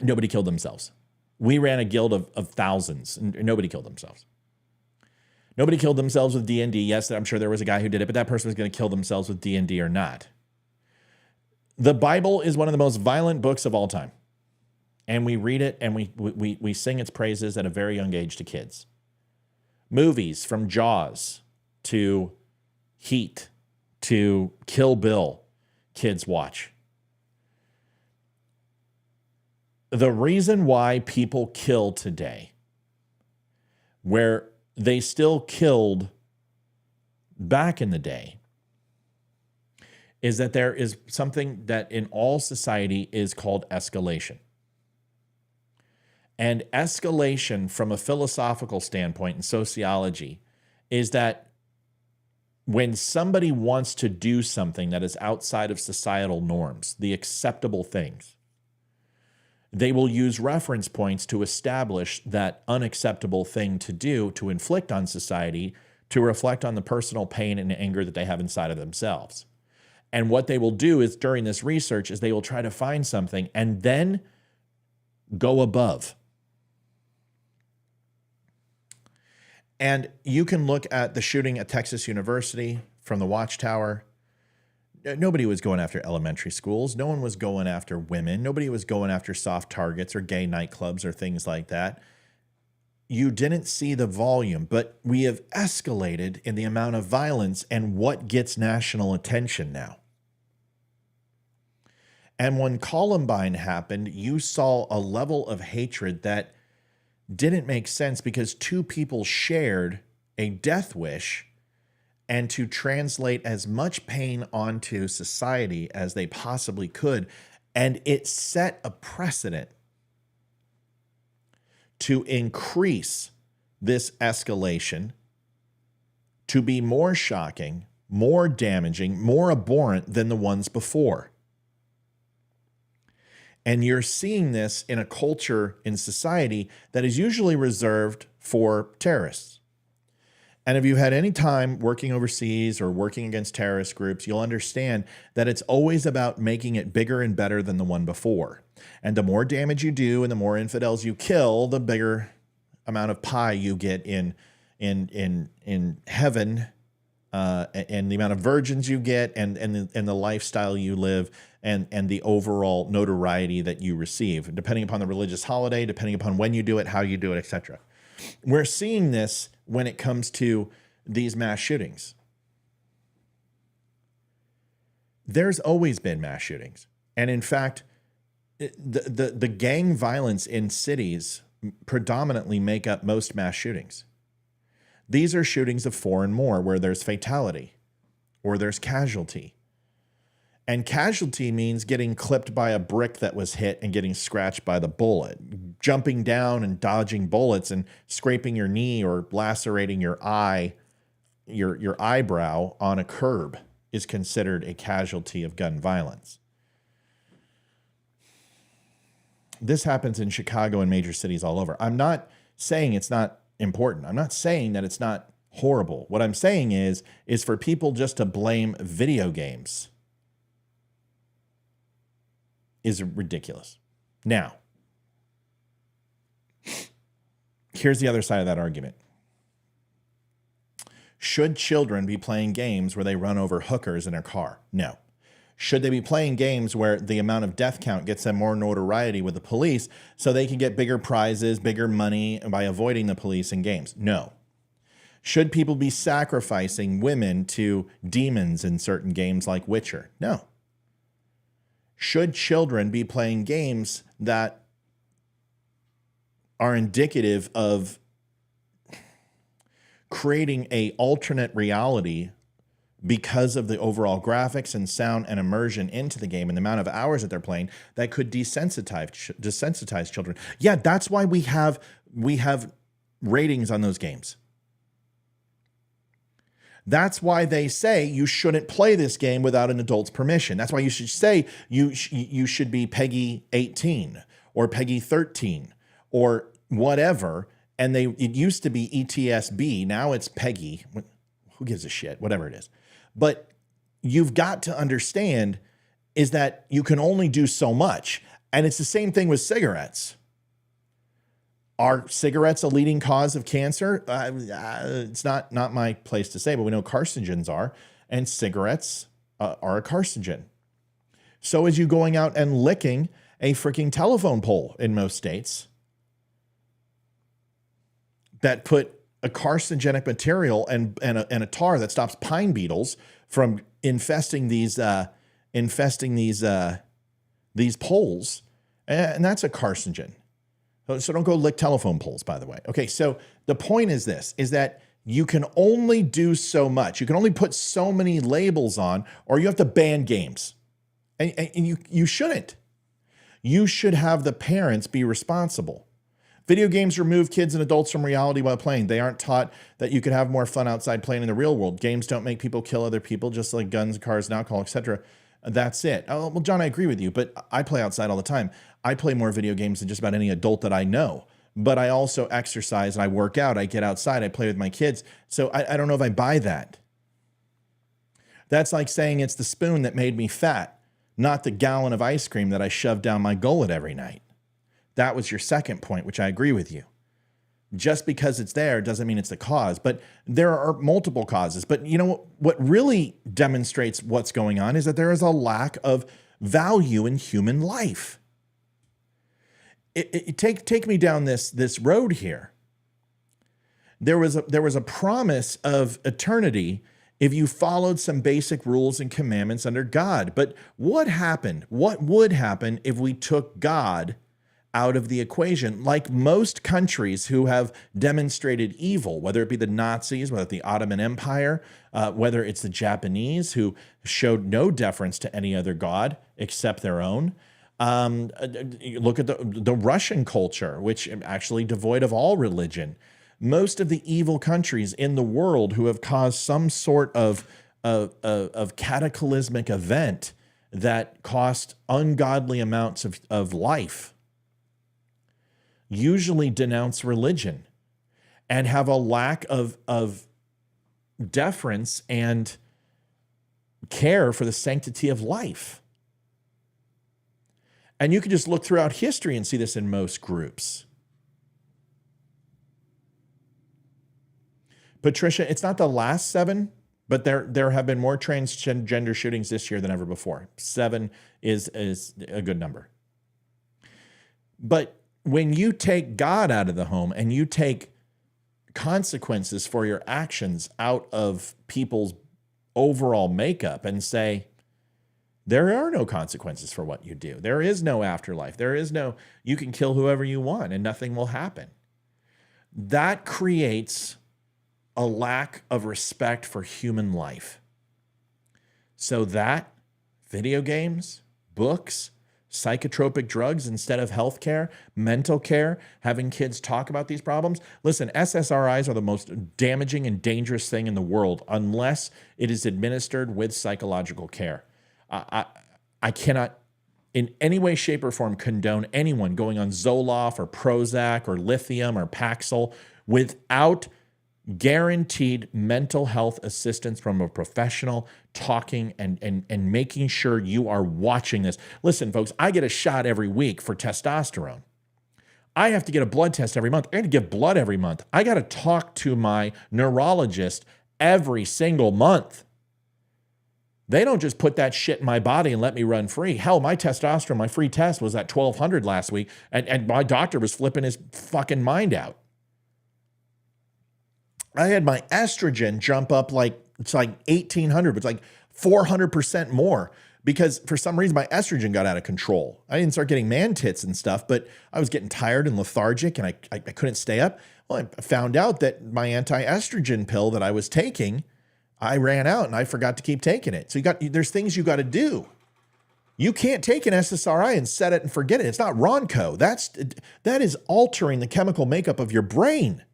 Nobody killed themselves. We ran a guild of thousands, and nobody killed themselves. Nobody killed themselves with D&D. Yes, I'm sure there was a guy who did it, but that person was going to kill themselves with D&D or not. The Bible is one of the most violent books of all time. And we read it and we sing its praises at a very young age to kids. Movies from Jaws to Heat to Kill Bill, kids watch. The reason why people kill today, where they still killed back in the day, is that there is something that in all society is called escalation. And escalation from a philosophical standpoint in sociology is that when somebody wants to do something that is outside of societal norms, the acceptable things, they will use reference points to establish that unacceptable thing to do, to inflict on society, to reflect on the personal pain and anger that they have inside of themselves. And what they will do is during this research is they will try to find something and then go above. And you can look at the shooting at Texas University from the Watchtower. Nobody was going after elementary schools. No one was going after women. Nobody was going after soft targets or gay nightclubs or things like that. You didn't see the volume, but we have escalated in the amount of violence and what gets national attention now. And when Columbine happened, you saw a level of hatred that didn't make sense because two people shared a death wish, and to translate as much pain onto society as they possibly could. And it set a precedent to increase this escalation to be more shocking, more damaging, more abhorrent than the ones before. And you're seeing this in a culture in society that is usually reserved for terrorists. And if you've had any time working overseas or working against terrorist groups, you'll understand that it's always about making it bigger and better than the one before. And the more damage you do and the more infidels you kill, the bigger amount of pie you get in heaven, and the amount of virgins you get and the lifestyle you live and the overall notoriety that you receive, depending upon the religious holiday, depending upon when you do it, how you do it, etc. We're seeing this when it comes to these mass shootings. there's always been mass shootings. And in fact, the gang violence in cities predominantly make up most mass shootings. These are shootings of 4 and more where there's fatality or there's casualty. And casualty means getting clipped by a brick that was hit and getting scratched by the bullet. Jumping down and dodging bullets and scraping your knee or lacerating your eye, your eyebrow on a curb is considered a casualty of gun violence. This happens in Chicago and major cities all over. I'm not saying it's not important. I'm not saying that it's not horrible. What I'm saying is for people just to blame video games is ridiculous. Now, here's the other side of that argument. Should children be playing games where they run over hookers in their car? No. Should they be playing games where the amount of death count gets them more notoriety with the police so they can get bigger prizes, bigger money by avoiding the police in games? No. Should people be sacrificing women to demons in certain games like Witcher? No. Should children be playing games that are indicative of creating an alternate reality because of the overall graphics and sound and immersion into the game and the amount of hours that they're playing that could desensitize children? Yeah, that's why we have ratings on those games. That's why they say you shouldn't play this game without an adult's permission. That's why you should say you should be Peggy 18 or Peggy 13 or whatever. And it used to be ETSB. Now it's Peggy. Who gives a shit? Whatever it is. But you've got to understand is that you can only do so much. And it's the same thing with cigarettes. Are cigarettes a leading cause of cancer? It's not my place to say, but we know carcinogens are, and cigarettes are a carcinogen. So is you going out and licking a freaking telephone pole in most states that put a carcinogenic material and a tar that stops pine beetles from infesting these poles, and that's a carcinogen. So don't go lick telephone poles, by the way. Okay, so the point is this, is that you can only do so much. You can only put so many labels on, or you have to ban games. And you shouldn't. You should have the parents be responsible. Video games remove kids and adults from reality while playing. They aren't taught that you can have more fun outside playing in the real world. Games don't make people kill other people, just like guns, cars, and alcohol, etc. That's it. Oh, well, John, I agree with you, but I play outside all the time. I play more video games than just about any adult that I know. But I also exercise and I work out. I get outside. I play with my kids. So I don't know if I buy that. That's like saying it's the spoon that made me fat, not the gallon of ice cream that I shoved down my gullet every night. That was your second point, which I agree with you. Just because it's there doesn't mean it's the cause, but there are multiple causes. But you know what really demonstrates what's going on is that there is a lack of value in human life. Take me down this road here. There was a promise of eternity if you followed some basic rules and commandments under God. But what happened? What would happen if we took God out of the equation? Like most countries who have demonstrated evil, whether it be the Nazis, whether it's the Ottoman Empire, whether it's the Japanese who showed no deference to any other god except their own. Look at the Russian culture, which actually devoid of all religion. Most of the evil countries in the world who have caused some sort of cataclysmic event that cost ungodly amounts of life usually denounce religion and have a lack of deference and care for the sanctity of life. And you can just look throughout history and see this in most groups. Patricia, it's not the last 7, but there have been more transgender shootings this year than ever before. 7 is a good number. But when you take God out of the home and you take consequences for your actions out of people's overall makeup and say, There are no consequences for what you do. There is no afterlife. There is no, you can kill whoever you want and nothing will happen. That creates a lack of respect for human life. So that video games, books, psychotropic drugs instead of healthcare, mental care, having kids talk about these problems. Listen, SSRIs are the most damaging and dangerous thing in the world unless it is administered with psychological care. I cannot in any way, shape, or form condone anyone going on Zoloft or Prozac or lithium or Paxil without guaranteed mental health assistance from a professional, talking and making sure you are watching this. Listen, folks, I get a shot every week for testosterone. I have to get a blood test every month. I have to give blood every month. I got to talk to my neurologist every single month. They don't just put that shit in my body and let me run free. Hell, my testosterone, my free test was at 1,200 last week, and my doctor was flipping his fucking mind out. I had my estrogen jump up it's like 1,800, but it's like 400% more because for some reason my estrogen got out of control. I didn't start getting man tits and stuff, but I was getting tired and lethargic and I couldn't stay up. Well, I found out that my anti-estrogen pill that I was taking, I ran out and I forgot to keep taking it. So there's things you got to do. You can't take an SSRI and set it and forget it. It's not Ronco. That is altering the chemical makeup of your brain.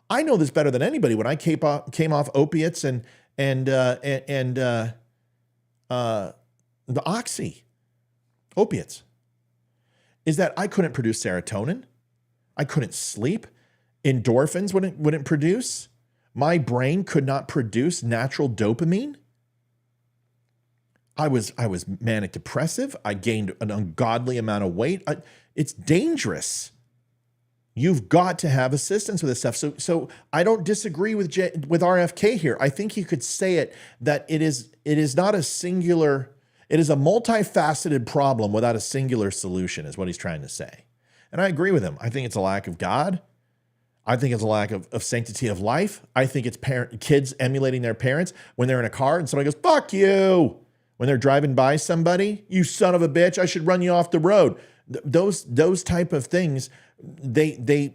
I know this better than anybody. When I came off opiates and the oxy opiates, is that I couldn't produce serotonin. I couldn't sleep. Endorphins wouldn't produce. My brain could not produce natural dopamine. I was manic depressive. I gained an ungodly amount of weight. It's dangerous. You've got to have assistance with this stuff. So I don't disagree with RFK here. I think you could say it that it is not a singular, it is a multifaceted problem without a singular solution is what he's trying to say. And I agree with him. I think it's a lack of God. I think it's a lack of sanctity of life. I think it's kids emulating their parents when they're in a car and somebody goes, fuck you. When they're driving by somebody, you son of a bitch, I should run you off the road. Those type of things, they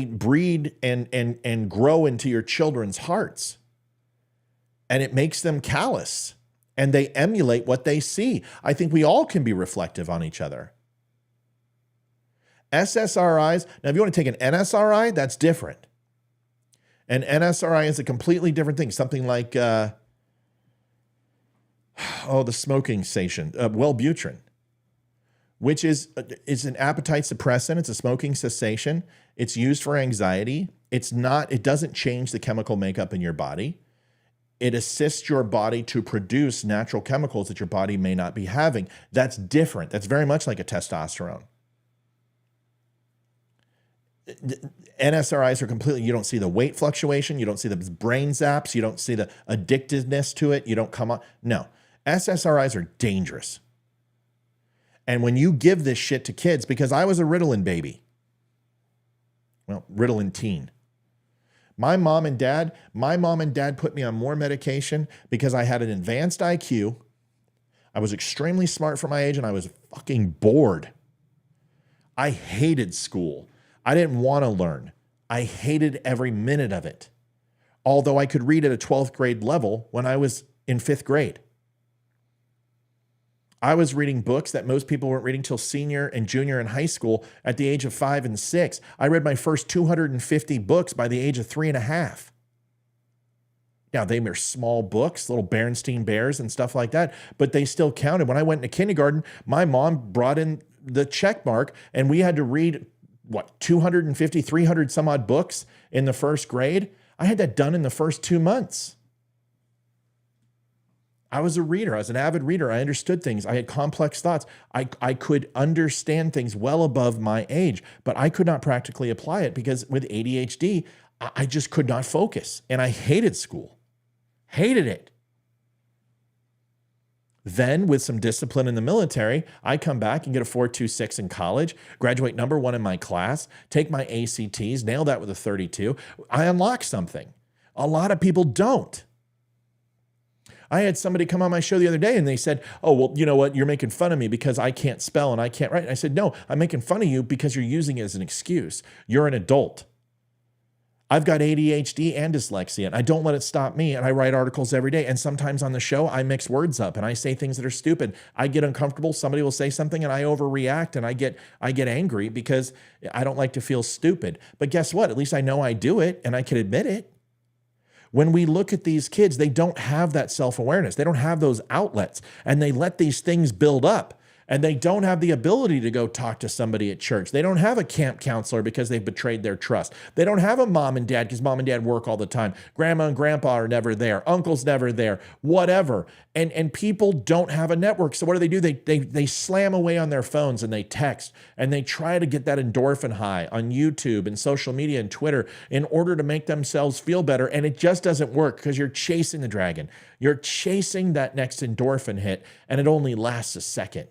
breed and grow into your children's hearts. And it makes them callous. And they emulate what they see. I think we all can be reflective on each other. SSRIs, now if you want to take an NSRI, that's different. An NSRI is a completely different thing. Something like, the smoking cessation, Wellbutrin, which is an appetite suppressant. It's a smoking cessation. It's used for anxiety. It doesn't change the chemical makeup in your body. It assists your body to produce natural chemicals that your body may not be having. That's different. That's very much like a testosterone. NSRIs are completely, you don't see the weight fluctuation. You don't see the brain zaps. You don't see the addictiveness to it. You don't come on. No, SSRIs are dangerous. And when you give this shit to kids, because I was a Ritalin baby, Ritalin teen. My mom and dad put me on more medication because I had an advanced IQ. I was extremely smart for my age and I was fucking bored. I hated school. I didn't want to learn. I hated every minute of it. Although I could read at a 12th grade level when I was in 5th grade. I was reading books that most people weren't reading till senior and junior in high school at the age of 5 and 6. I read my first 250 books by the age of 3.5. Now, they were small books, little Berenstain Bears and stuff like that, but they still counted. When I went into kindergarten, my mom brought in the check mark and we had to read 250, 300 some odd books in the first grade. I had that done in the first 2 months. I was a reader. I was an avid reader. I understood things. I had complex thoughts. I could understand things well above my age, but I could not practically apply it because with ADHD, I just could not focus. And I hated school. Hated it. Then with some discipline in the military, I come back and get a 4.26 in college, graduate number 1 in my class, take my ACTs, nail that with a 32. I unlock something. A lot of people don't. I had somebody come on my show the other day and they said, oh, well, you know what? You're making fun of me because I can't spell and I can't write. And I said, no, I'm making fun of you because you're using it as an excuse. You're an adult. I've got ADHD and dyslexia, and I don't let it stop me. And I write articles every day. And sometimes on the show, I mix words up and I say things that are stupid. I get uncomfortable. Somebody will say something and I overreact and I get angry because I don't like to feel stupid. But guess what? At least I know I do it and I can admit it. When we look at these kids, they don't have that self-awareness. They don't have those outlets, and they let these things build up, and they don't have the ability to go talk to somebody at church. They don't have a camp counselor because they've betrayed their trust. They don't have a mom and dad because mom and dad work all the time. Grandma and grandpa are never there. Uncle's never there, whatever. And people don't have a network. So what do? They slam away on their phones and they text and they try to get that endorphin high on YouTube and social media and Twitter in order to make themselves feel better. And it just doesn't work because you're chasing the dragon. You're chasing that next endorphin hit, and it only lasts a second.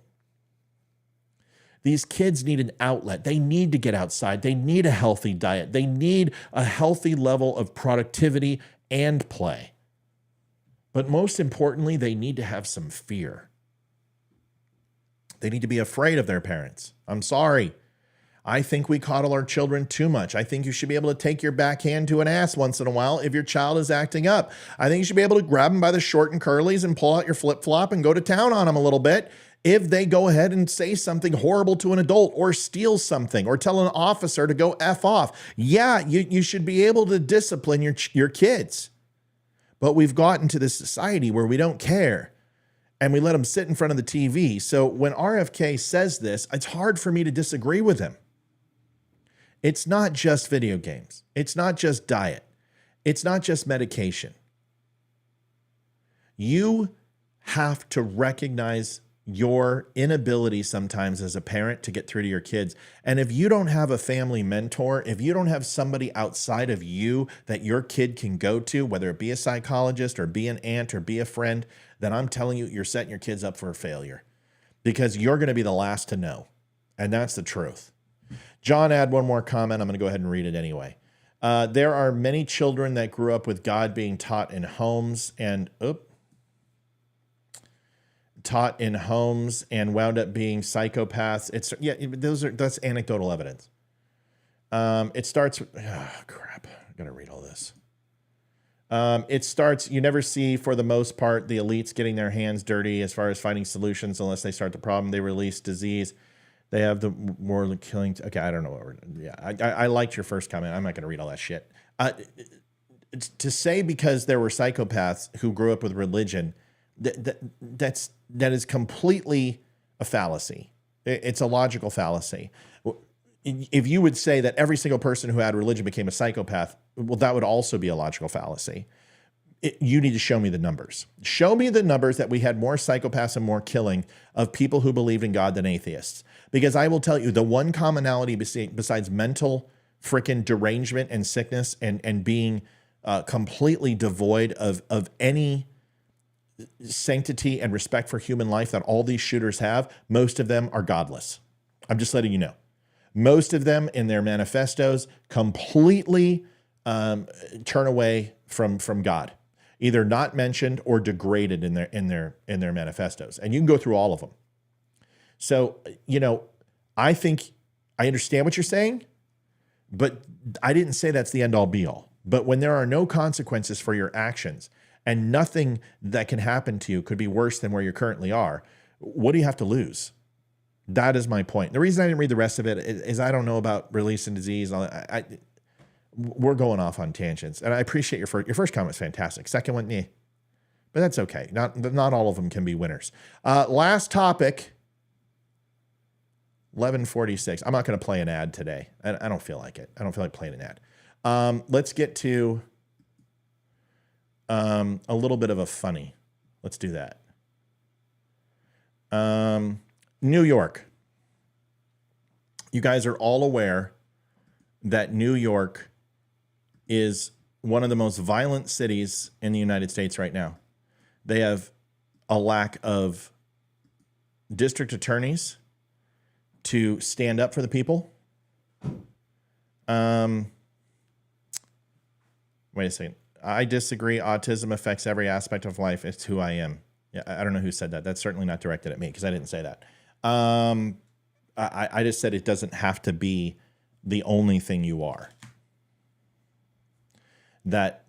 These kids need an outlet. They need to get outside. They need a healthy diet. They need a healthy level of productivity and play. But most importantly, they need to have some fear. They need to be afraid of their parents. I'm sorry. I think we coddle our children too much. I think you should be able to take your backhand to an ass once in a while if your child is acting up. I think you should be able to grab them by the short and curlies and pull out your flip-flop and go to town on them a little bit if they go ahead and say something horrible to an adult or steal something or tell an officer to go F off. Yeah, you should be able to discipline your kids. But we've gotten to this society where we don't care and we let them sit in front of the TV. So when RFK says this, it's hard for me to disagree with him. It's not just video games. It's not just diet. It's not just medication. You have to recognize your inability sometimes as a parent to get through to your kids. And if you don't have a family mentor, if you don't have somebody outside of you that your kid can go to, whether it be a psychologist or be an aunt or be a friend, then I'm telling you, you're setting your kids up for a failure because you're going to be the last to know. And that's the truth. John had one more comment. I'm going to go ahead and read it anyway. There are many children that grew up with God being taught in homes and wound up being psychopaths. That's anecdotal evidence. It starts with, crap. I'm going to read all this. It starts, you never see, for the most part, the elites getting their hands dirty as far as finding solutions unless they start the problem. They release disease. They have the more killing. Okay, I don't know what I liked your first comment. I'm not going to read all that shit. To say because there were psychopaths who grew up with religion, that is completely a fallacy. It's a logical fallacy. If you would say that every single person who had religion became a psychopath, well, that would also be a logical fallacy. You need to show me the numbers. Show me the numbers that we had more psychopaths and more killing of people who believed in God than atheists. Because I will tell you, the one commonality besides mental freaking derangement and sickness and being completely devoid of any sanctity and respect for human life that all these shooters have, most of them are godless. I'm just letting you know. Most of them in their manifestos completely turn away from God, either not mentioned or degraded in their manifestos. And you can go through all of them. So, I think I understand what you're saying, but I didn't say that's the end all be all. But when there are no consequences for your actions and nothing that can happen to you could be worse than where you currently are, what do you have to lose? That is my point. The reason I didn't read the rest of it is I don't know about release and disease. We're going off on tangents, and I appreciate your first comment is fantastic. Second one, but that's okay. Not all of them can be winners. Last topic. 11:46. I'm not going to play an ad today. I don't feel like it. I don't feel like playing an ad. Let's get to a little bit of a funny. Let's do that. New York. You guys are all aware that New York is one of the most violent cities in the United States right now. They have a lack of district attorneys to stand up for the people. Wait a second. I disagree. Autism affects every aspect of life. It's who I am. Yeah, I don't know who said that. That's certainly not directed at me because I didn't say that. I just said it doesn't have to be the only thing you are. That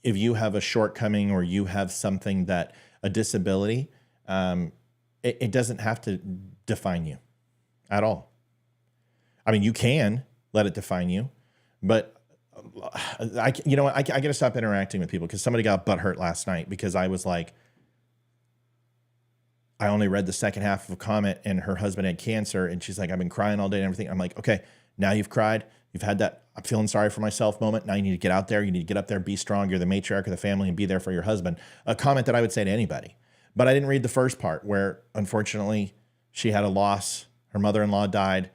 if you have a shortcoming or you have something that a disability, it doesn't have to define you at all. I mean, you can let it define you, but I got to stop interacting with people because somebody got butthurt last night because I was like, I only read the second half of a comment and her husband had cancer and she's like, I've been crying all day and everything. I'm like, okay, now you've cried. You've had that I'm feeling sorry for myself moment. Now you need to get out there. You need to get up there, be strong. You're the matriarch of the family and be there for your husband. A comment that I would say to anybody. But I didn't read the first part where unfortunately she had a loss. Her mother-in-law died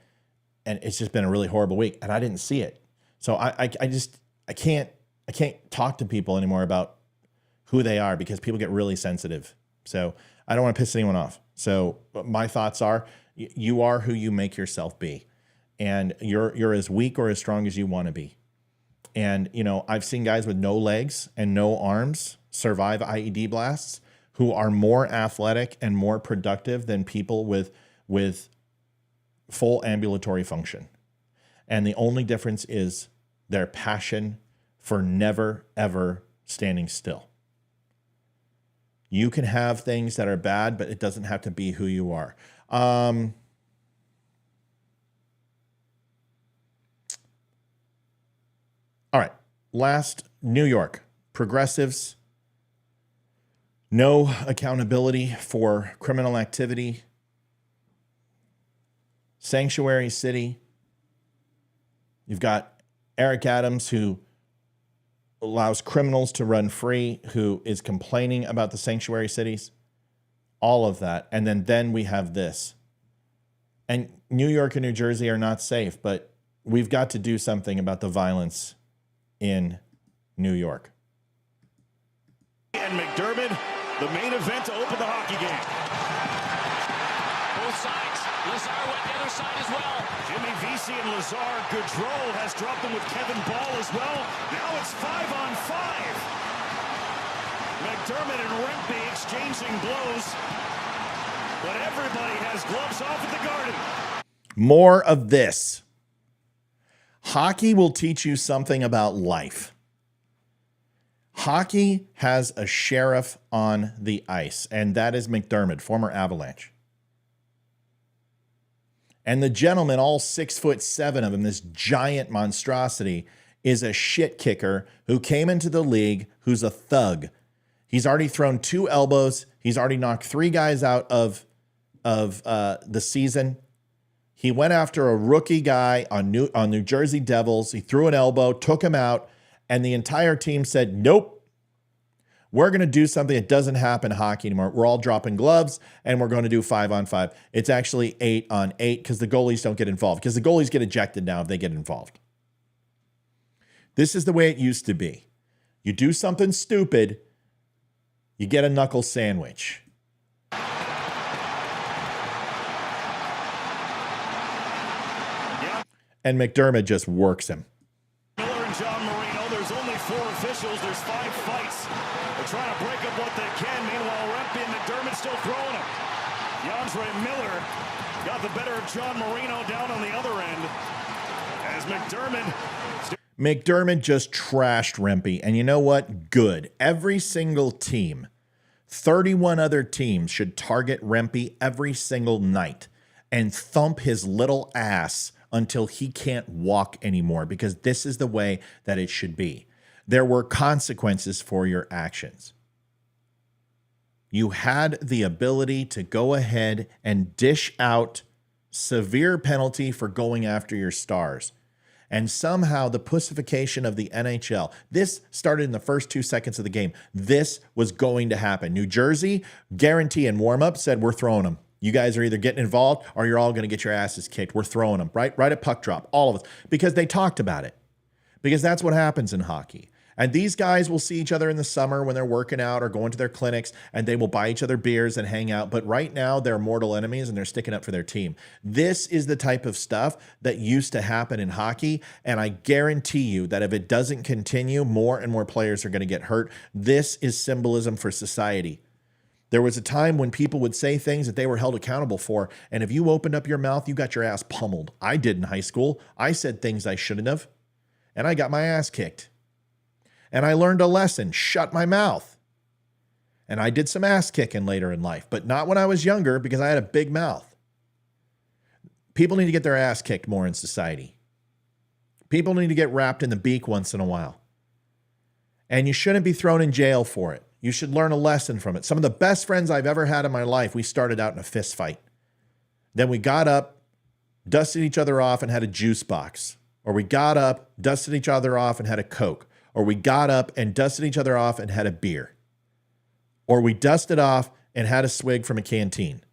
and it's just been a really horrible week and I didn't see it. So I can't talk to people anymore about who they are because people get really sensitive. So I don't want to piss anyone off. So my thoughts are you are who you make yourself be. And you're as weak or as strong as you want to be. And, you know, I've seen guys with no legs and no arms survive IED blasts who are more athletic and more productive than people with full ambulatory function. And the only difference is their passion for never, ever standing still. You can have things that are bad, but it doesn't have to be who you are. All right. Last, New York. Progressives. No accountability for criminal activity. Sanctuary city. You've got Eric Adams, who allows criminals to run free, who is complaining about the sanctuary cities. All of that. And then we have this. And New York and New Jersey are not safe, but we've got to do something about the violence in New York. And McDermott, the main event to open the hockey game. Both sides. Lazar went the other side as well. Jimmy Vesey and Lazar. Gaudreau has dropped them with Kevin Ball as well. Now it's 5-on-5. McDermott and Rempe exchanging blows. But everybody has gloves off at the Garden. More of this. Hockey will teach you something about life. Hockey has a sheriff on the ice, and that is McDermott, former Avalanche. And the gentleman, all 6'7" of him, this giant monstrosity, is a shit kicker who came into the league, who's a thug. He's already thrown 2 elbows. He's already knocked 3 guys out of the season. He went after a rookie guy on New Jersey Devils. He threw an elbow, took him out, and the entire team said, nope, we're going to do something that doesn't happen in hockey anymore. We're all dropping gloves, and we're going to do 5-on-5. It's actually 8-on-8 because the goalies don't get involved, because the goalies get ejected now if they get involved. This is the way it used to be. You do something stupid, you get a knuckle sandwich. And McDermott just works him. Miller and John Marino, there's only 4 officials. There's 5 fights. They're trying to break up what they can. Meanwhile, Rempe and McDermott still throwing them. DeAndre Miller got the better of John Marino down on the other end. As McDermott just trashed Rempe. And you know what? Good. Every single team, 31 other teams should target Rempe every single night and thump his little ass until he can't walk anymore, because this is the way that it should be. There were consequences for your actions. You had the ability to go ahead and dish out severe penalty for going after your stars. And somehow the pussification of the NHL, this started in the first 2 seconds of the game. This was going to happen. New Jersey, guarantee in warm-up, said we're throwing them. You guys are either getting involved or you're all going to get your asses kicked. We're throwing them right at puck drop, all of us, because they talked about it. Because that's what happens in hockey. And these guys will see each other in the summer when they're working out or going to their clinics, and they will buy each other beers and hang out. But right now, they're mortal enemies and they're sticking up for their team. This is the type of stuff that used to happen in hockey. And I guarantee you that if it doesn't continue, more and more players are going to get hurt. This is symbolism for society. There was a time when people would say things that they were held accountable for. And if you opened up your mouth, you got your ass pummeled. I did in high school. I said things I shouldn't have, and I got my ass kicked. And I learned a lesson, shut my mouth. And I did some ass kicking later in life, but not when I was younger because I had a big mouth. People need to get their ass kicked more in society. People need to get wrapped in the beak once in a while. And you shouldn't be thrown in jail for it. You should learn a lesson from it. Some of the best friends I've ever had in my life, we started out in a fist fight. Then we got up, dusted each other off and had a juice box. Or we got up, dusted each other off and had a Coke. Or we got up and dusted each other off and had a beer. Or we dusted off and had a swig from a canteen.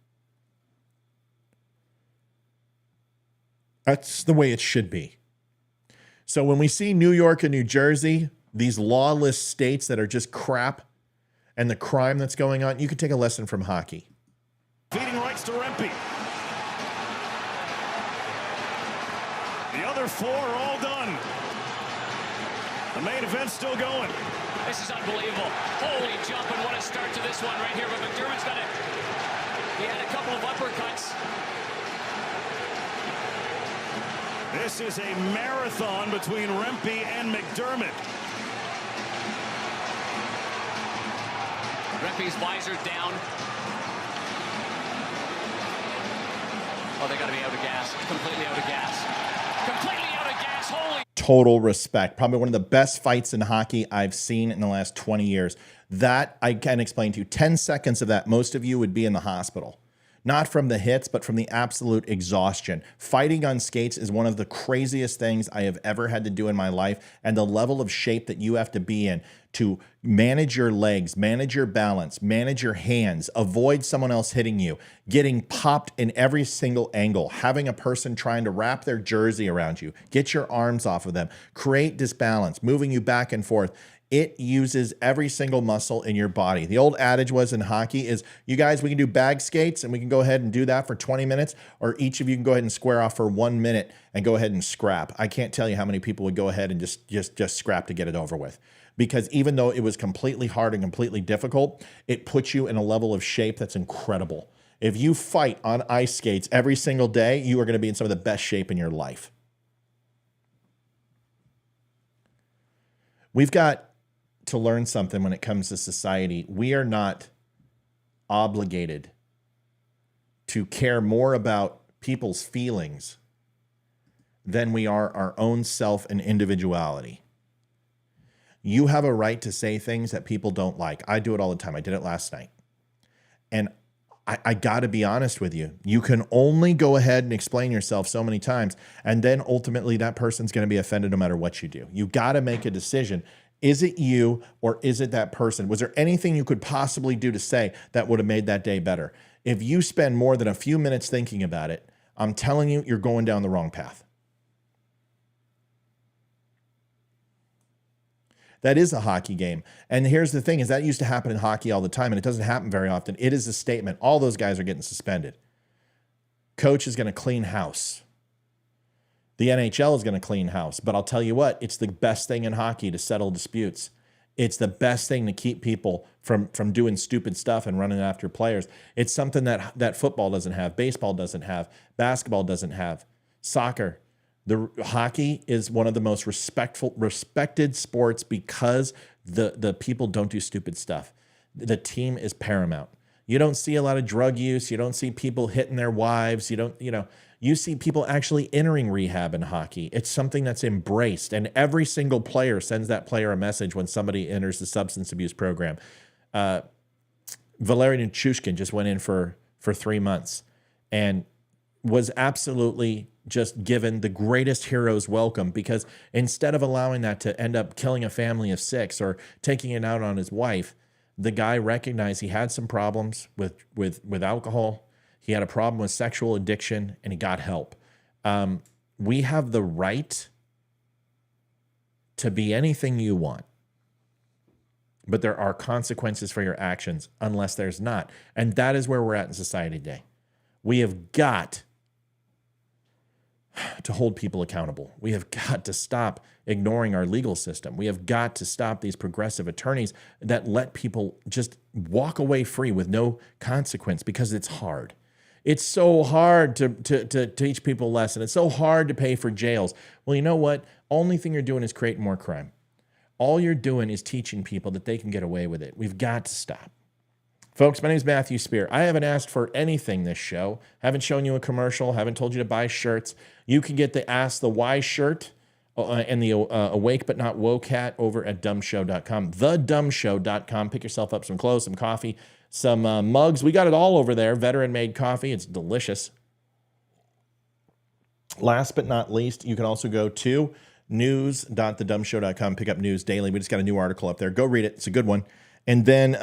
That's the way it should be. So when we see New York and New Jersey, these lawless states that are just crap, and the crime that's going on, you could take a lesson from hockey. Feeding rights to Rempe. The other 4 are all done. The main event's still going. This is unbelievable. Holy jump, and what a start to this one right here. But McDermott's got it. He had a couple of uppercuts. This is a marathon between Rempe and McDermott. Rempe's visor down. Oh, they got to be out of gas. Completely out of gas. Completely out of gas. Holy. Total respect. Probably one of the best fights in hockey I've seen in the last 20 years. That I can explain to you. 10 seconds of that, most of you would be in the hospital. Not from the hits, but from the absolute exhaustion. Fighting on skates is one of the craziest things I have ever had to do in my life. And the level of shape that you have to be in to manage your legs, manage your balance, manage your hands, avoid someone else hitting you, getting popped in every single angle, having a person trying to wrap their jersey around you, get your arms off of them, create disbalance, moving you back and forth. It uses every single muscle in your body. The old adage was in hockey is, you guys, we can do bag skates and we can go ahead and do that for 20 minutes, or each of you can go ahead and square off for 1 minute and go ahead and scrap. I can't tell you how many people would go ahead and just scrap to get it over with. Because even though it was completely hard and completely difficult, it puts you in a level of shape that's incredible. If you fight on ice skates every single day, you are going to be in some of the best shape in your life. We've got to learn something when it comes to society. We are not obligated to care more about people's feelings than we are our own self and individuality. You have a right to say things that people don't like. I do it all the time. I did it last night. And I got to be honest with you. You can only go ahead and explain yourself so many times, and then ultimately that person's going to be offended no matter what you do. You got to make a decision. Is it you or is it that person? Was there anything you could possibly do to say that would have made that day better? If you spend more than a few minutes thinking about it, I'm telling you, you're going down the wrong path. That is a hockey game. And here's the thing is that used to happen in hockey all the time, and it doesn't happen very often. It is a statement. All those guys are getting suspended. Coach is going to clean house. The NHL is going to clean house. But I'll tell you what, it's the best thing in hockey to settle disputes. It's the best thing to keep people from doing stupid stuff and running after players. It's something that football doesn't have, baseball doesn't have, basketball doesn't have, soccer. The hockey is one of the most respected sports because the people don't do stupid stuff. The team is paramount. You don't see a lot of drug use. You don't see people hitting their wives. You see people actually entering rehab in hockey. It's something that's embraced, and every single player sends that player a message when somebody enters the substance abuse program. Valeri Nichushkin just went in for 3 months and was absolutely just given the greatest hero's welcome, because instead of allowing that to end up killing a family of 6 or taking it out on his wife, the guy recognized he had some problems with alcohol. He had a problem with sexual addiction, and he got help. We have the right to be anything you want. but there are consequences for your actions unless there's not. And that is where we're at in society today. We have got to hold people accountable. We have got to stop ignoring our legal system. We have got to stop these progressive attorneys that let people just walk away free with no consequence because it's hard. It's so hard to teach people a lesson. It's so hard to pay for jails. Well, you know what? Only thing you're doing is creating more crime. All you're doing is teaching people that they can get away with it. We've got to stop. Folks, my name is Matthew Spear. I haven't asked for anything this show. Haven't shown you a commercial. Haven't told you to buy shirts. You can get the Ask the Why shirt and the Awake But Not Woke hat over at dumbshow.com. TheDumbShow.com. Pick yourself up some clothes, some coffee, some mugs. We got it all over there. Veteran-made coffee. It's delicious. Last but not least, you can also go to news.thedumbshow.com. Pick up news daily. We just got a new article up there. Go read it. It's a good one. And then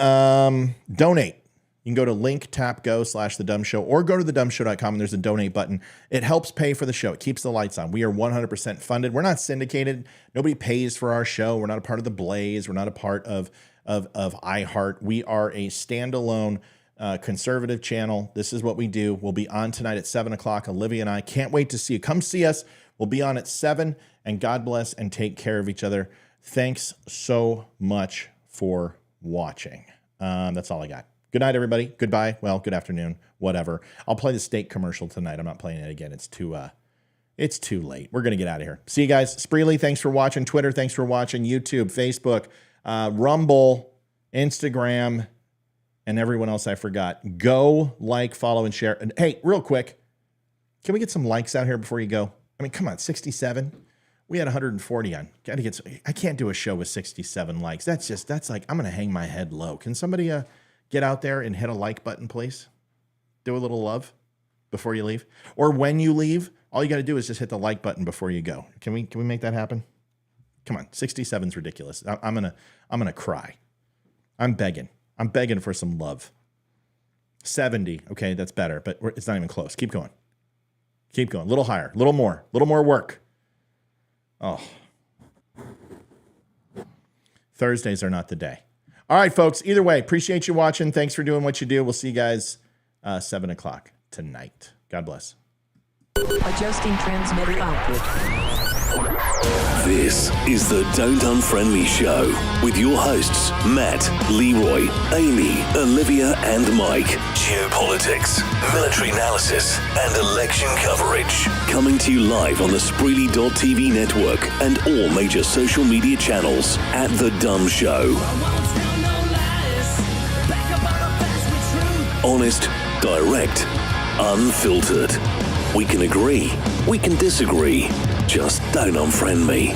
donate. You can go to link.tap.go/thedumbshow or go to thedumbshow.com and there's a donate button. It helps pay for the show. It keeps the lights on. We are 100% funded. We're not syndicated. Nobody pays for our show. We're not a part of the Blaze. We're not a part of iHeart. We are a standalone conservative channel. This is what we do. We'll be on tonight at 7 o'clock. Olivia and I can't wait to see you. Come see us. We'll be on at 7, and God bless and take care of each other. Thanks so much for watching. That's all I got. Good night, everybody. Goodbye. Well, good afternoon, whatever. I'll play the steak commercial tonight. I'm not playing it again. It's too late. We're going to get out of here. See you guys. Spreely, thanks for watching. Twitter, thanks for watching. YouTube, Facebook, Rumble, Instagram, and everyone else I forgot. Go like, follow, and share. And hey, real quick, can we get some likes out here before you go? I mean, come on, 67. We had 140 on. I can't do a show with 67 likes. That's like, I'm going to hang my head low. Can somebody get out there and hit a like button, please? Do a little love before you leave. Or when you leave, all you got to do is just hit the like button before you go. Can we make that happen? Come on, 67 is ridiculous. I'm gonna cry. I'm begging for some love. 70, okay, that's better, but it's not even close. Keep going. A little higher, a little more work. Oh. Thursdays are not the day. All right, folks. Either way, appreciate you watching. Thanks for doing what you do. We'll see you guys 7 o'clock tonight. God bless. Adjusting transmitter output. This is the Don't Unfriend Me Show with your hosts, Matt, Leroy, Amy, Olivia, and Mike. Geopolitics, military analysis, and election coverage. Coming to you live on the Spreely.tv network and all major social media channels at The Dumb Show. Honest, direct, unfiltered. We can agree, we can disagree. Just don't unfriend me.